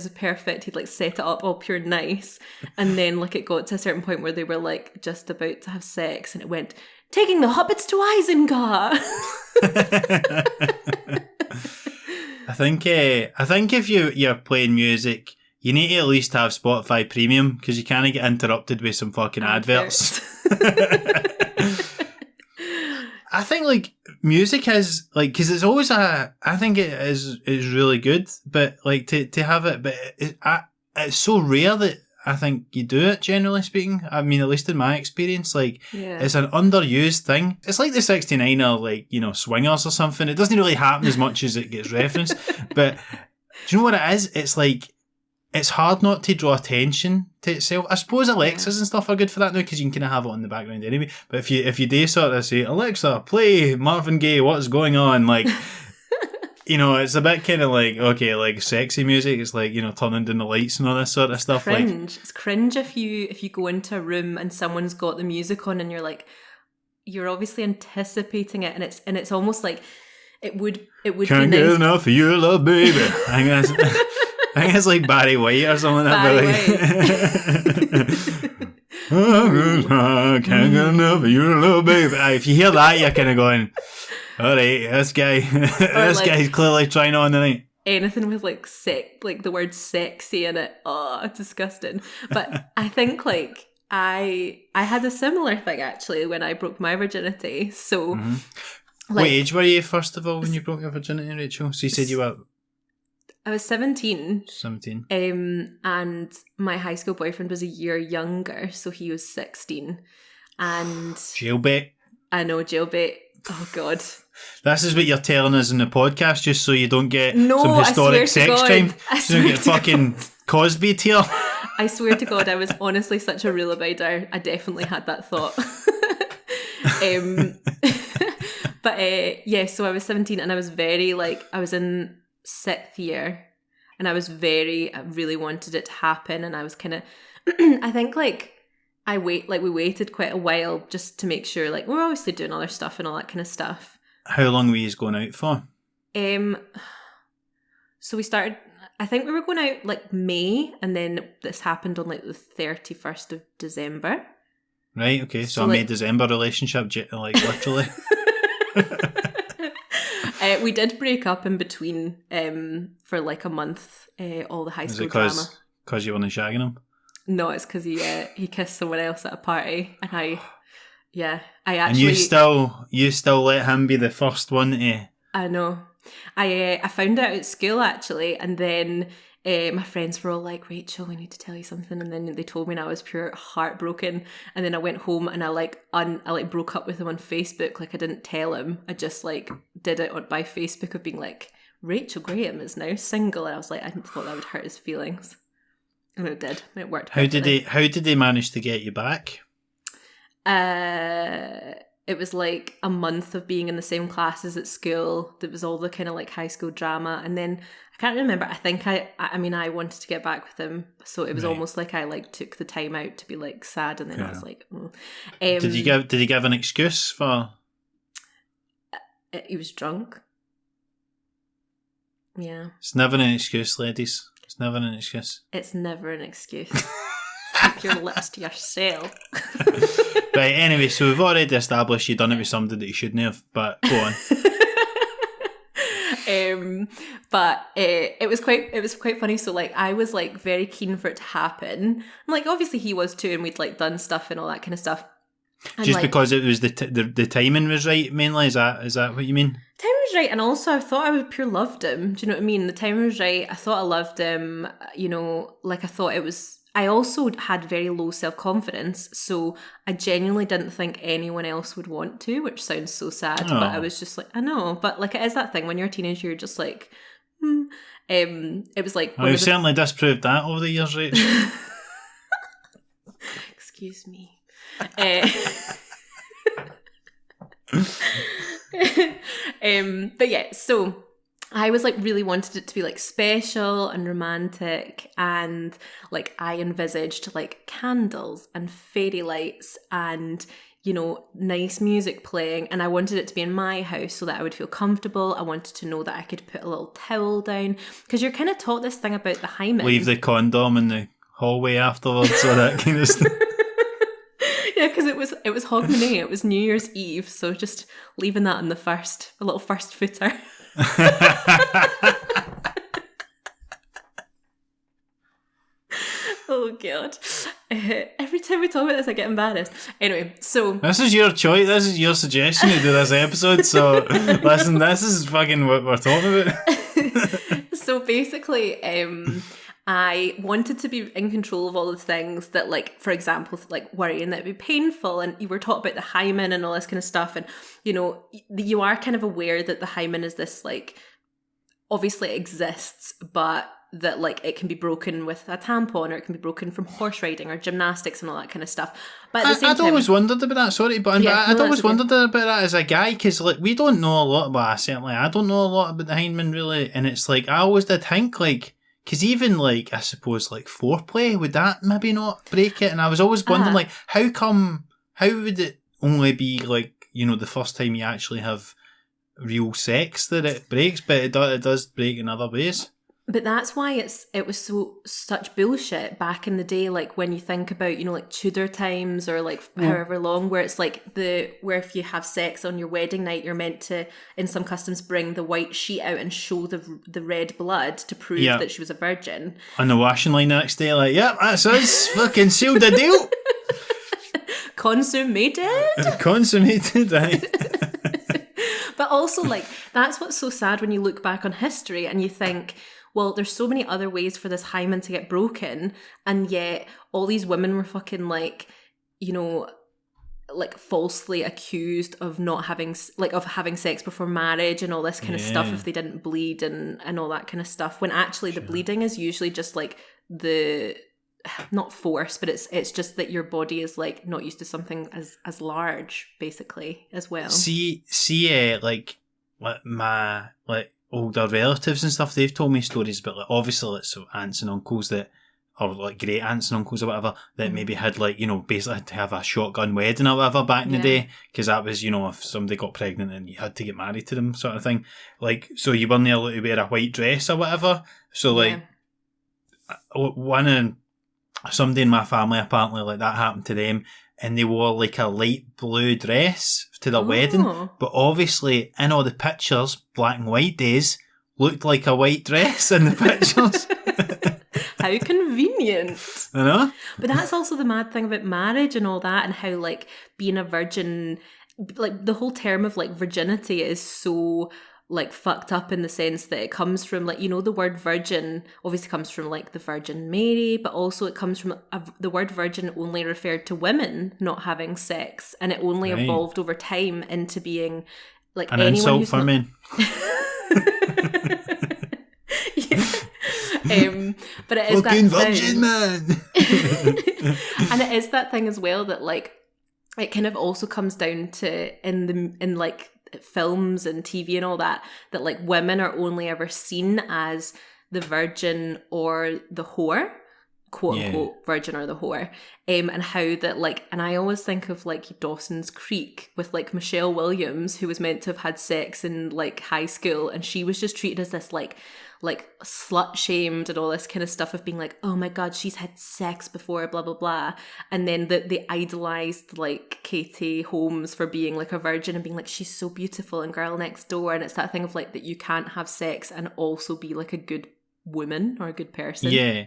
He'd like set it up all pure nice. And then like it got to a certain point where they were like just about to have sex and it went, taking the hobbits to Isengard. I think if you're playing music, you need to at least have Spotify Premium because you can't get interrupted with some fucking adverts. I think like music is like because it's always I think it is really good, but like to have it, but it's so rare that I think you do it. Generally speaking, I mean, at least in my experience, like it's an underused thing. It's like the 69 or like swingers or something. It doesn't really happen as much as it gets referenced. But do you know what it is? It's like it's hard not to draw attention to itself. I suppose Alexas and stuff are good for that now because you can kind of have it on the background anyway. But if you do sort of say, Alexa, play Marvin Gaye, what's going on? Like, it's a bit kind of like, okay, like sexy music. It's like, turning down the lights and all this sort of stuff. Cringe. It's cringe if you go into a room and someone's got the music on and you're like, you're obviously anticipating it, and it's almost like it would Can't be get nice. enough of your love, baby. I think it's like Barry White or something like that. Can't get enough of your little baby. If you hear that, you're kind of going, all right, this guy's clearly trying on tonight. Anything with like the word sexy in it. Oh, disgusting. But I think like I had a similar thing actually when I broke my virginity. So, what age were you first of all when you broke your virginity, Rachel? So you said you were. I was 17. 17. And my high school boyfriend was a year younger, so he was 16. And Jailbait. I know, jailbait. Oh God. This is what you're telling us in the podcast, just so you don't get some historic sex crime. So you don't get fucking Cosby tail. I swear to God, I was honestly such a rule abider. I definitely had that thought. But yeah, so I was 17 and I was very like, I was in 6th year and I really wanted it to happen, and I was kind of I think like we waited quite a while just to make sure, like we're obviously doing other stuff and all that kind of stuff. How long were you going out for? So we started, I think we were going out like May, and then this happened on like the 31st of December. Right, okay, so a May-December relationship, like literally. We did break up in between for like a month, all the high school drama. Is it because you weren't shagging him? No, it's because he kissed someone else at a party, and I actually... And you still let him be the first one to... I know. I found out at school actually, and then my friends were all like, Rachel, we need to tell you something. And then they told me and I was pure heartbroken. And then I went home and I broke up with him on Facebook. Like I didn't tell him. I just like did it by Facebook of being like, Rachel Graham is now single. And I was like, I thought that would hurt his feelings. And it did. It worked perfectly. How did they manage to get you back? It was like a month of being in the same classes at school. There was all the kind of like high school drama. And then I can't remember. I think I wanted to get back with him. So it was almost like I like took the time out to be like sad. And then I was like, did he give an excuse for? He was drunk. Yeah. It's never an excuse, ladies. It's never an excuse. It's never an excuse. Keep your lips to yourself. Right, anyway, so we've already established you've done it with somebody that you shouldn't have, but go on. But it was quite funny. So like I was like very keen for it to happen. And like obviously he was too, and we'd like done stuff and all that kind of stuff. And just like, because it was the timing was right mainly, is that what you mean? Time was right, and also I thought I would pure loved him. Do you know what I mean? The time was right. I thought I loved him. You know, like I thought it was. I also had very low self-confidence, so I genuinely didn't think anyone else would want to, which sounds so sad, but I was just like, I know, but like it is that thing when you're a teenager, you're just like, it was like... You've certainly disproved that over the years, Rachel. Excuse me. But yeah, so... I was like really wanted it to be like special and romantic, and like I envisaged like candles and fairy lights and, you know, nice music playing, and I wanted it to be in my house so that I would feel comfortable. I wanted to know that I could put a little towel down, because you're kind of taught this thing about the hymen. Leave the condom in the hallway afterwards or that kind of stuff. Yeah, because it was Hogmanay, it was New Year's Eve, so just leaving that in a little first footer. Oh god. Every time we talk about this I get embarrassed. Anyway, so this is your choice, this is your suggestion to do this episode, so listen, this is fucking what we're talking about. So basically I wanted to be in control of all the things that, like, for example, like worrying that it'd be painful, and you were taught about the hymen and all this kind of stuff, and you know, you are kind of aware that the hymen is this, like, obviously it exists, but that like it can be broken with a tampon, or it can be broken from horse riding or gymnastics and all that kind of stuff. But at the same I'd time, always wondered about that. Sorry, but I'd always wondered about that as a guy, because like we don't know a lot about. Certainly, I don't know a lot about the hymen really, and it's like I always did think like. Because even, like, I suppose, like, foreplay, would that maybe not break it? And I was always wondering, like, how would it only be, like, you know, the first time you actually have real sex that it breaks, but it does break in other ways? But that's why it was such bullshit back in the day, like when you think about, you know, like Tudor times or like however long, where it's like where if you have sex on your wedding night, you're meant to, in some customs, bring the white sheet out and show the red blood to prove that she was a virgin. On the washing line the next day, like, yep, that's us, fucking sealed the deal. Consummated, But also, like, that's what's so sad when you look back on history and you think, well, there's so many other ways for this hymen to get broken, and yet all these women were fucking, like, you know, like falsely accused of not having, like, of having sex before marriage and all this kind of stuff if they didn't bleed and all that kind of stuff, when actually the bleeding is usually just like not force, but it's just that your body is like not used to something as large, basically, as well. Like my older relatives and stuff, they've told me stories about, like, obviously, like, so aunts and uncles that, or like great aunts and uncles or whatever, that maybe had, like, you know, basically had to have a shotgun wedding or whatever back in the day, because that was, you know, if somebody got pregnant and you had to get married to them, sort of thing. Like, so you weren't able to wear a white dress or whatever. So like, somebody in my family, apparently, like, that happened to them, and they wore like a light blue dress to their wedding, but obviously in all the pictures, black and white days, looked like a white dress in the pictures. How convenient. I know. But that's also the mad thing about marriage and all that, and how, like, being a virgin, like, the whole term of, like, virginity is so like fucked up in the sense that it comes from like, you know, the word virgin obviously comes from like the Virgin Mary, but also it comes from the word virgin only referred to women not having sex, and it only Right. evolved over time into being like An anyone insult who's for not... men. But it is Fucking that virgin thing. man. And it is that thing as well that like it kind of also comes down to in like films and TV and all that like women are only ever seen as the virgin or the whore, quote unquote virgin or the whore, and how that like, and I always think of like Dawson's Creek with like Michelle Williams, who was meant to have had sex in like high school, and she was just treated as this like slut shamed and all this kind of stuff of being like, oh my god, she's had sex before, blah blah blah. And then they idolized like Katie Holmes for being like a virgin and being like, she's so beautiful and girl next door. And it's that thing of like that you can't have sex and also be like a good woman or a good person. Yeah.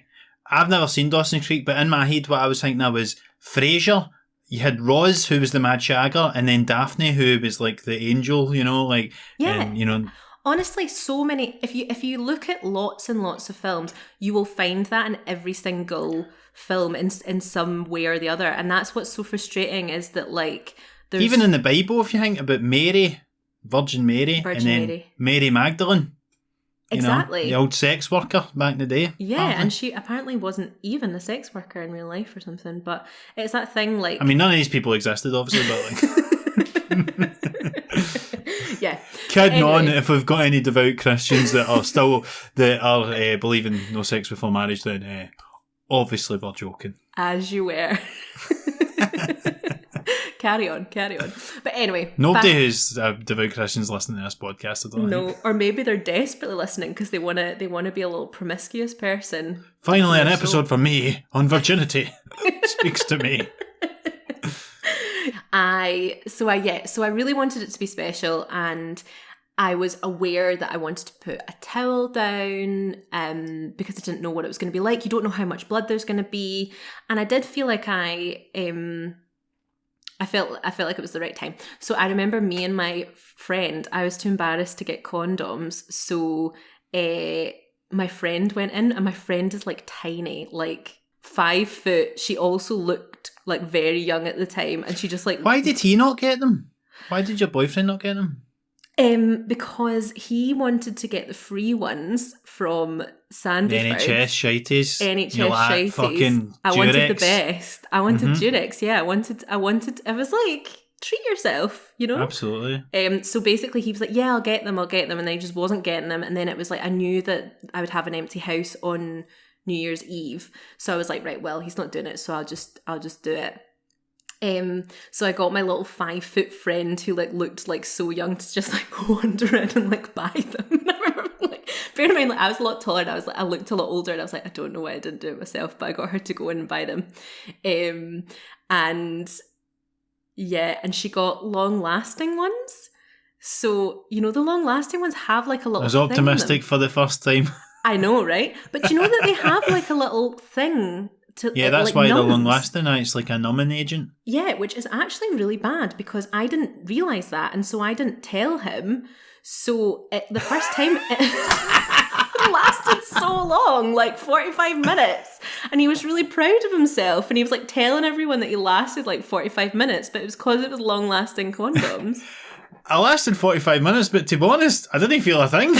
I've never seen Dawson Creek, but in my head what I was thinking of was Frasier. You had Roz, who was the mad shagger, and then Daphne, who was like the angel, you know, like, Yeah. and, you know. Honestly, so many. If you look at lots and lots of films, you will find that in every single film in some way or the other, and that's what's so frustrating is that like there's Even in the Bible, if you think about Mary, Virgin Mary, and then Mary Magdalene. Exactly. You know, the old sex worker back in the day. Yeah, apparently. and she apparently wasn't even a sex worker in real life or something, but it's that thing like... I mean, none of these people existed, obviously, but like... Yeah. Kidding on, if we've got any devout Christians that are believing no sex before marriage, then obviously we're joking. As you were. Carry on. But anyway. Nobody who's devout Christians listening to this podcast, I don't think. Or maybe they're desperately listening because they want to be a little promiscuous person. Finally, an episode for me on virginity. Speaks to me. So I really wanted it to be special, and I was aware that I wanted to put a towel down because I didn't know what it was going to be like. You don't know how much blood there's going to be, and I did feel like I felt like it was the right time. So I remember me and my friend, I was too embarrassed to get condoms, so my friend went in, and my friend is like tiny, like 5 foot. She also looked like very young at the time, and she just like... Why did he not get them? Why did your boyfriend not get them? Because he wanted to get the free ones from Sandyford. The NHS shities. NHS shities. Fucking I Durex. wanted the best. I wanted Durex, yeah. I was like, treat yourself, you know? Absolutely. So basically he was like, yeah, I'll get them. And then he just wasn't getting them. And then it was like, I knew that I would have an empty house on New Year's Eve. So I was like, right, well, he's not doing it, so I'll just do it. So I got my little 5 foot friend who like looked like so young to just like wander in and like buy them. And I remember like, bear in mind, like I was a lot taller and I looked a lot older, and I was like, I don't know why I didn't do it myself, but I got her to go in and buy them. And yeah, and she got long lasting ones. So, you know, the long lasting ones have like a little... I was optimistic for the first time. I know, right? But you know that they have like a little thing to... Yeah, that's like why numbs. they're long lasting. It's like a numbing agent. Yeah, which is actually really bad because I didn't realise that, and so I didn't tell him. So the first time it lasted so long, like 45 minutes. And he was really proud of himself, and he was like telling everyone that he lasted like 45 minutes, but it was because it was long lasting condoms. I lasted 45 minutes, but to be honest, I didn't feel a thing.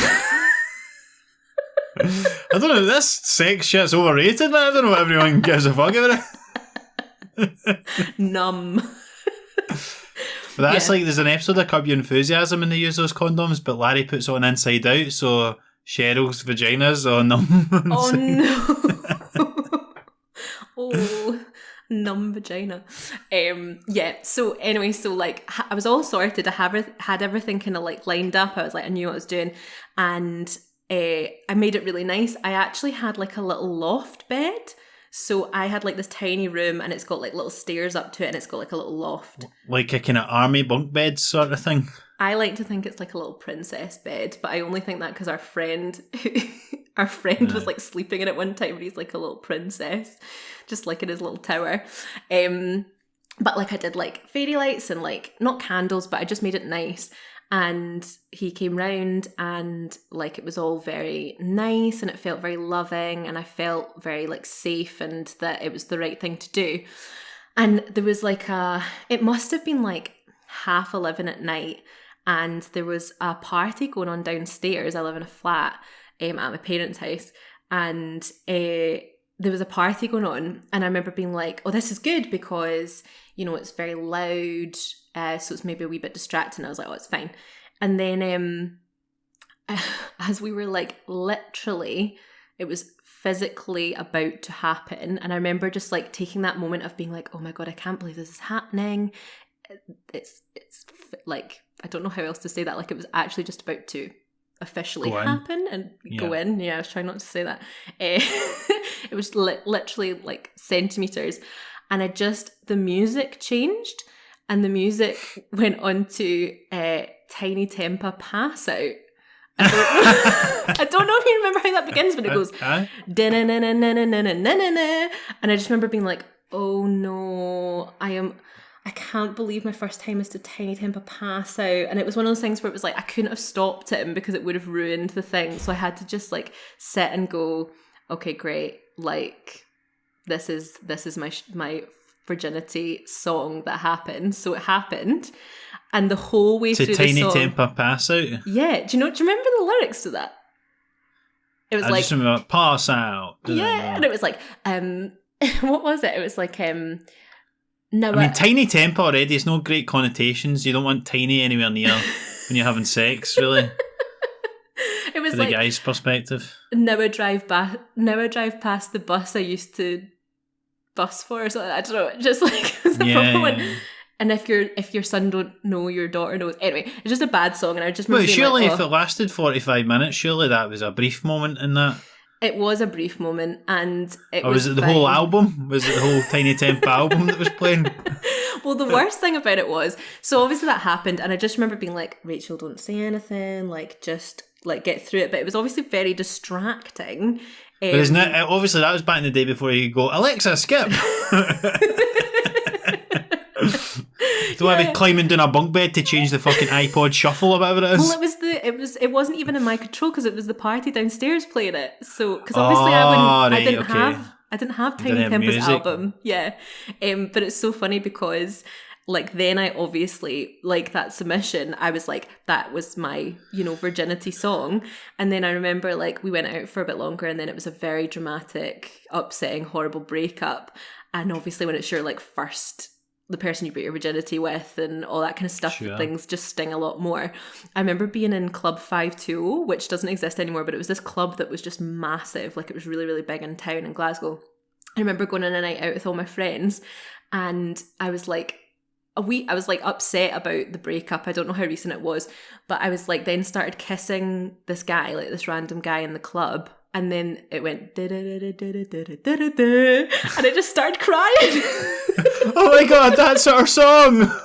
I don't know, this sex shit's overrated, man. I don't know what everyone gives a fuck about it. Numb. But that's like, there's an episode of Curb Your Enthusiasm and they use those condoms, but Larry puts on inside out, so Cheryl's vagina's are numb. Oh no. Oh, numb vagina. Yeah, so anyway, so like I was all sorted. I had everything kind of like lined up. I was like, I knew what I was doing, and I made it really nice. I actually had like a little loft bed. So I had like this tiny room, and it's got like little stairs up to it, and it's got like a little loft. Like a kind of army bunk bed sort of thing. I like to think it's like a little princess bed, but I only think that because our friend was like sleeping in it one time, and he's like a little princess, just like in his little tower. But like I did like fairy lights and like not candles, but I just made it nice. And he came round and like it was all very nice and it felt very loving and I felt very like safe and that it was the right thing to do. And there was like it must have been like 11:30 at night and there was a party going on downstairs. I live in a flat at my parents' house and there was a party going on and I remember being like, oh, this is good because, you know, it's very loud, so it's maybe a wee bit distracting. I was like, oh, it's fine. And then as we were like literally, it was physically about to happen. And I remember just like taking that moment of being like, oh my God, I can't believe this is happening. It's like, I don't know how else to say that. Like it was actually just about to officially happen and go in. Yeah, I was trying not to say that. It was literally like centimeters. And the music changed and the music went on to Tiny Tempa Pass Out. I don't know if you remember how that begins, but it goes da-na-na-na-na-na-na-na-na. And I just remember being like, oh no, I can't believe my first time is to Tiny Tempa Pass Out. And it was one of those things where it was like I couldn't have stopped him because it would have ruined the thing. So I had to just like sit and go, okay, great. Like this is my virginity song that happened. So it happened. And the whole way through the song, Tiny Tempa Pass Out. Yeah. Do you remember the lyrics to that? It was I just remember Pass Out. Yeah. And it was like, what was it? It was like, no, I mean, Tiny Tempa already is no great connotations. You don't want tiny anywhere near when you're having sex, really. It was from like the guy's perspective. Now I drive past the bus I used to bus for or something. I don't know. Just like it's a proper one. And if your son don't know, your daughter knows. Anyway, it's just a bad song, and I just remember. Well, surely like, if it lasted 45 minutes, surely that was a brief moment in that. It was a brief moment, and or was it the whole album? Was it the whole Tiny Tempa album that was playing? Well, the worst thing about it was, so obviously that happened, and I just remember being like, Rachel, don't say anything, like just like get through it. But it was obviously very distracting. But isn't it? Obviously, that was back in the day before you go, Alexa, skip. Do I be climbing down a bunk bed to change the fucking iPod shuffle or whatever it is? Well, it wasn't even in my control because it was the party downstairs playing it. So because obviously I didn't have Tiny Tempa's album. Yeah, but it's so funny because like then I obviously like that submission. I was like, that was my virginity song, and then I remember like we went out for a bit longer, and then it was a very dramatic, upsetting, horrible breakup, and obviously when it's your like first. The person you break your virginity with and all that kind of stuff, sure. Things just sting a lot more. I remember being in Club 520, which doesn't exist anymore, but it was this club that was just massive. Like it was really, really big in town in Glasgow. I remember going on a night out with all my friends and I was like, upset about the breakup. I don't know how recent it was, but I was like, then started kissing this guy, like this random guy in the club. And then it went and I just started crying. Oh my God, that's our song. Our song,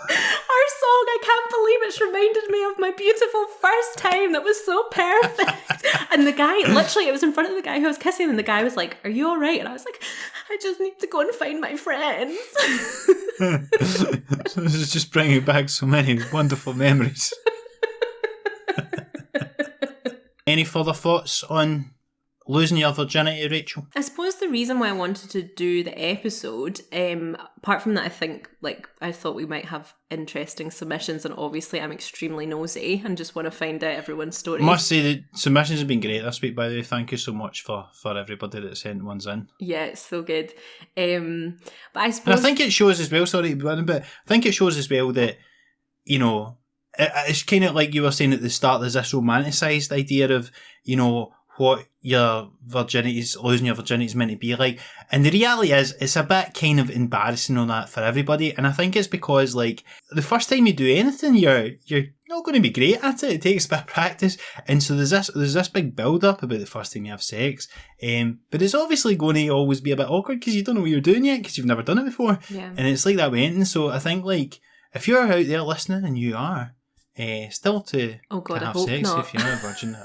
I can't believe it's reminded me of my beautiful first time. That was so perfect. And the guy, literally, it was in front of the guy who I was kissing, and the guy was like, "Are you all right?" And I was like, "I just need to go and find my friends." This is just bringing back so many wonderful memories. Any further thoughts on losing your virginity, Rachel? I suppose the reason why I wanted to do the episode, apart from that, I think I thought we might have interesting submissions, and obviously I'm extremely nosy and just want to find out everyone's stories. I must say the submissions have been great this week, by the way. Thank you so much for everybody that sent ones in. Yeah, it's so good. But I suppose, and I think it shows as well. Sorry, but I think it shows as well that it's kind of like you were saying at the start. There's this romanticised idea of what losing your virginity is meant to be like. And the reality is, it's a bit kind of embarrassing on that for everybody. And I think it's because, like, the first time you do anything, you're not going to be great at it. It takes a bit of practice. And so there's this big build-up about the first time you have sex. But it's obviously going to always be a bit awkward because you don't know what you're doing yet because you've never done it before. Yeah. And it's like that way. And so I think, like, if you're out there listening and you are still to have sex, if you're a virgin...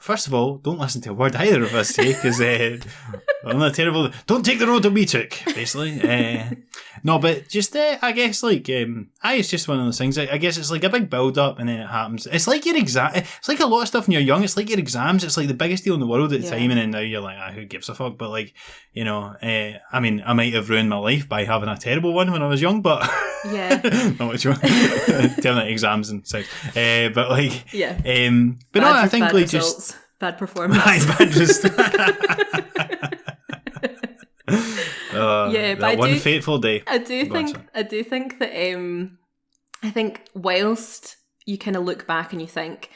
first of all, don't listen to a word either of us say, because we're not terrible. Don't take the road that we took, basically. No, but just, I guess, like, it's just one of those things. I guess it's like a big build-up, and then it happens. It's like your exam. It's like a lot of stuff when you're young. It's like your exams. It's like the biggest deal in the world at the time, and then now you're like, who gives a fuck? But, like, you know, I mean, I might have ruined my life by having a terrible one when I was young, but... Yeah. Not which one. Telling it exams and sex. But, like... Yeah. But no, I think, like, results, just... Bad performance. Bad just... Yeah, but that one fateful day. I do think that I think whilst you kind of look back and you think,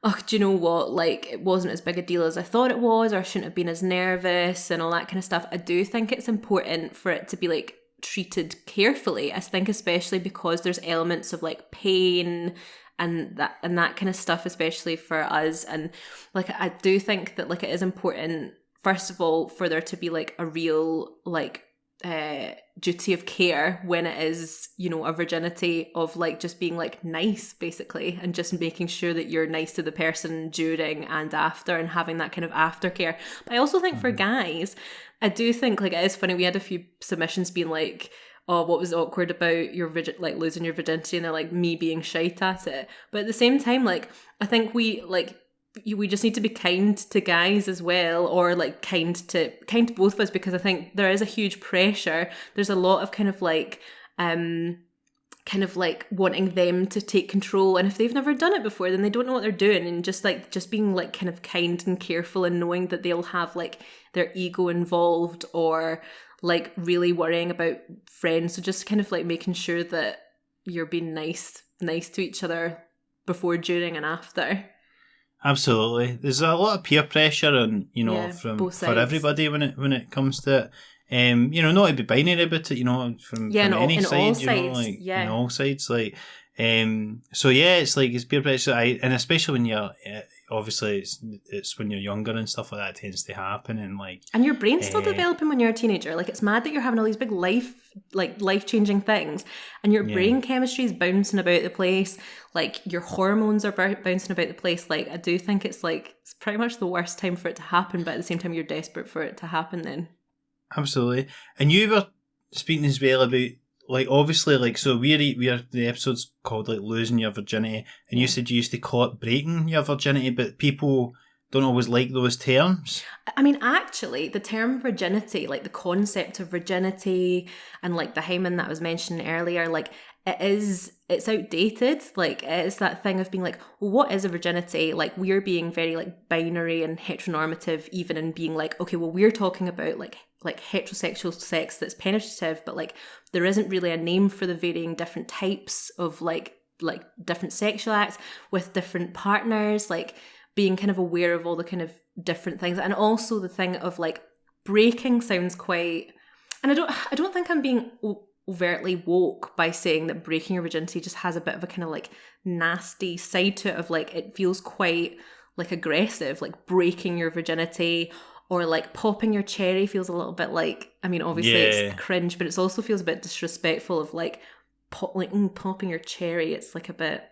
oh, do you know what? Like, it wasn't as big a deal as I thought it was, or I shouldn't have been as nervous and all that kind of stuff. I do think it's important for it to be like treated carefully. I think especially because there's elements of like pain and that kind of stuff, especially for us. And like, I do think that like it is important, first of all, for there to be like a real like duty of care when it is, you know, a virginity, of like just being like nice basically, and just making sure that you're nice to the person during and after, and having that kind of aftercare. But I also think for guys, I do think like it is funny, we had a few submissions being like, oh, what was awkward about your like losing your virginity, and they're like, me being shite at it. But at the same time, like I think we just need to be kind to guys as well, or like kind to both of us, because I think there is a huge pressure. There's a lot of kind of like wanting them to take control, and if they've never done it before, then they don't know what they're doing, and just being like kind of kind and careful, and knowing that they'll have like their ego involved, or like really worrying about friends. So just kind of like making sure that you're being nice to each other before, during, and after. Absolutely, there's a lot of peer pressure, and you know, for everybody when it comes to it. You know, not to be binary about it. You know, from any side, you know, like on all sides, like. So yeah, it's like it's peer pressure. And especially when you're obviously it's when you're younger and stuff like that tends to happen, and your brain's still developing when you're a teenager. Like, it's mad that you're having all these big life changing things, and your brain chemistry is bouncing about the place. Like, your hormones are bouncing about the place. Like, I do think it's pretty much the worst time for it to happen, but at the same time you're desperate for it to happen then. Absolutely. And you were speaking as well about, like, obviously, like, so we're the episode's called like losing your virginity, and you said you used to call it breaking your virginity, but people don't always like those terms. I mean, actually, the term virginity, like the concept of virginity, and like the hymen that was mentioned earlier, like it's outdated. Like, it's that thing of being like, well, what is a virginity? Like, we're being very like binary and heteronormative, even, in being like, okay, well, we're talking about like heterosexual sex that's penetrative, but like there isn't really a name for the varying different types of like different sexual acts with different partners, like being kind of aware of all the kind of different things. And also the thing of like breaking sounds quite, and I don't think I'm being overtly woke by saying that breaking your virginity just has a bit of a kind of like nasty side to it, of like, it feels quite like aggressive, like breaking your virginity. Or like popping your cherry feels a little bit like, I mean, obviously it's cringe, but it also feels a bit disrespectful of like, popping your cherry. It's like a bit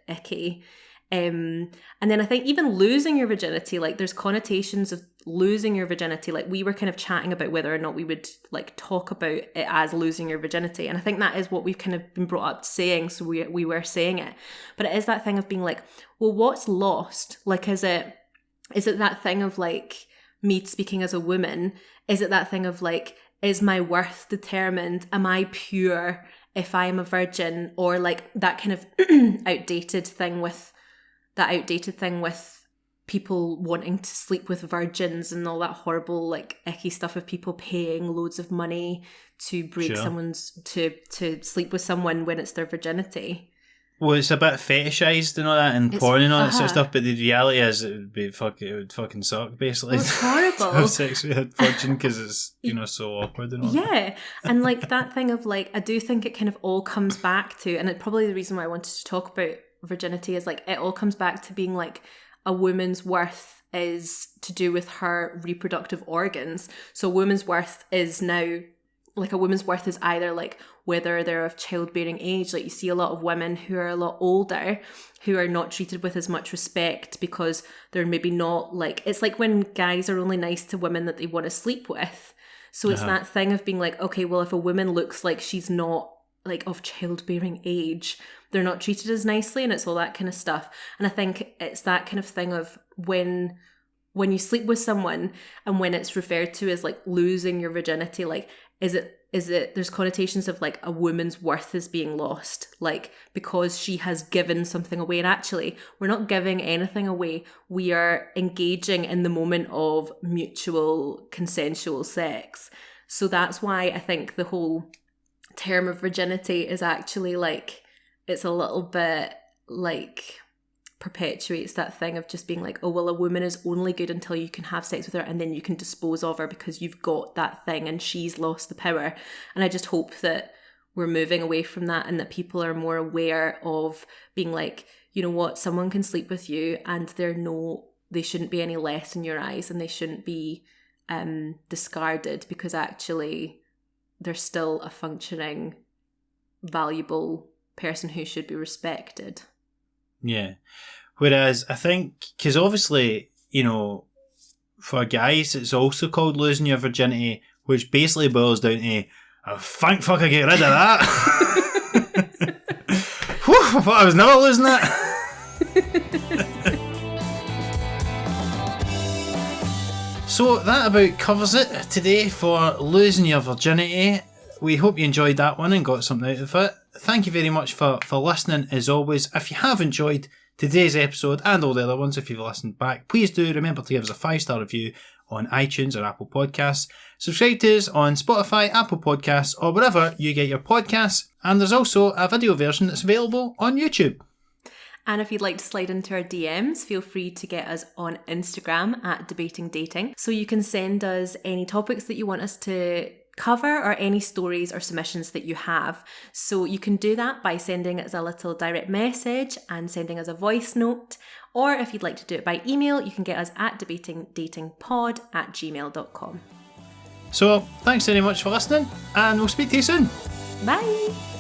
icky. And then I think even losing your virginity, like there's connotations of losing your virginity. Like, we were kind of chatting about whether or not we would like talk about it as losing your virginity. And I think that is what we've kind of been brought up saying. So we were saying it, but it is that thing of being like, well, what's lost? Like, is it that thing of like, me speaking as a woman, is it that thing of like, is my worth determined? Am I pure if I'm a virgin? Or like that kind of outdated thing with people wanting to sleep with virgins and all that horrible like icky stuff of people paying loads of money to break someone's to sleep with someone when it's their virginity. Well, it's a bit fetishised and all that, and porn and all that sort of stuff, but the reality is it would fucking suck, basically. Well, it's horrible. To have sex with a virgin, because it's, you know, so awkward and all that. Yeah, and like that thing of like, I do think it kind of all comes back to, and it probably the reason why I wanted to talk about virginity is like, it all comes back to being like, a woman's worth is to do with her reproductive organs. So a woman's worth is now, like, a woman's worth is either like whether they're of childbearing age. Like, you see a lot of women who are a lot older who are not treated with as much respect because they're maybe not like, it's like when guys are only nice to women that they want to sleep with. So it's that thing of being like, okay, well, if a woman looks like she's not like of childbearing age, they're not treated as nicely, and it's all that kind of stuff. And I think it's that kind of thing of when you sleep with someone and when it's referred to as like losing your virginity, like is it there's connotations of like a woman's worth is being lost, like because she has given something away. And actually, we're not giving anything away. We are engaging in the moment of mutual consensual sex. So that's why I think the whole term of virginity is actually like, it's a little bit like perpetuates that thing of just being like, oh, well, a woman is only good until you can have sex with her and then you can dispose of her because you've got that thing and she's lost the power. And I just hope that we're moving away from that and that people are more aware of being like, you know what, someone can sleep with you and they shouldn't be any less in your eyes, and they shouldn't be discarded because actually they're still a functioning, valuable person who should be respected. Yeah. Whereas I think, because obviously, you know, for guys, it's also called losing your virginity, which basically boils down to, oh, thank fuck I get rid of that. Whew, I thought I was never losing that. So that about covers it today for losing your virginity. We hope you enjoyed that one and got something out of it. Thank you very much for listening as always. If you have enjoyed today's episode and all the other ones, if you've listened back, please do remember to give us a 5-star review on iTunes or Apple Podcasts. Subscribe to us on Spotify, Apple Podcasts, or wherever you get your podcasts. And there's also a video version that's available on YouTube. And if you'd like to slide into our DMs, feel free to get us on Instagram at Debating Dating. So you can send us any topics that you want us to cover or any stories or submissions that you have. So you can do that by sending us a little direct message and sending us a voice note. Or if you'd like to do it by email, you can get us at debatingdatingpod@gmail.com. So thanks very much for listening, and we'll speak to you soon. Bye!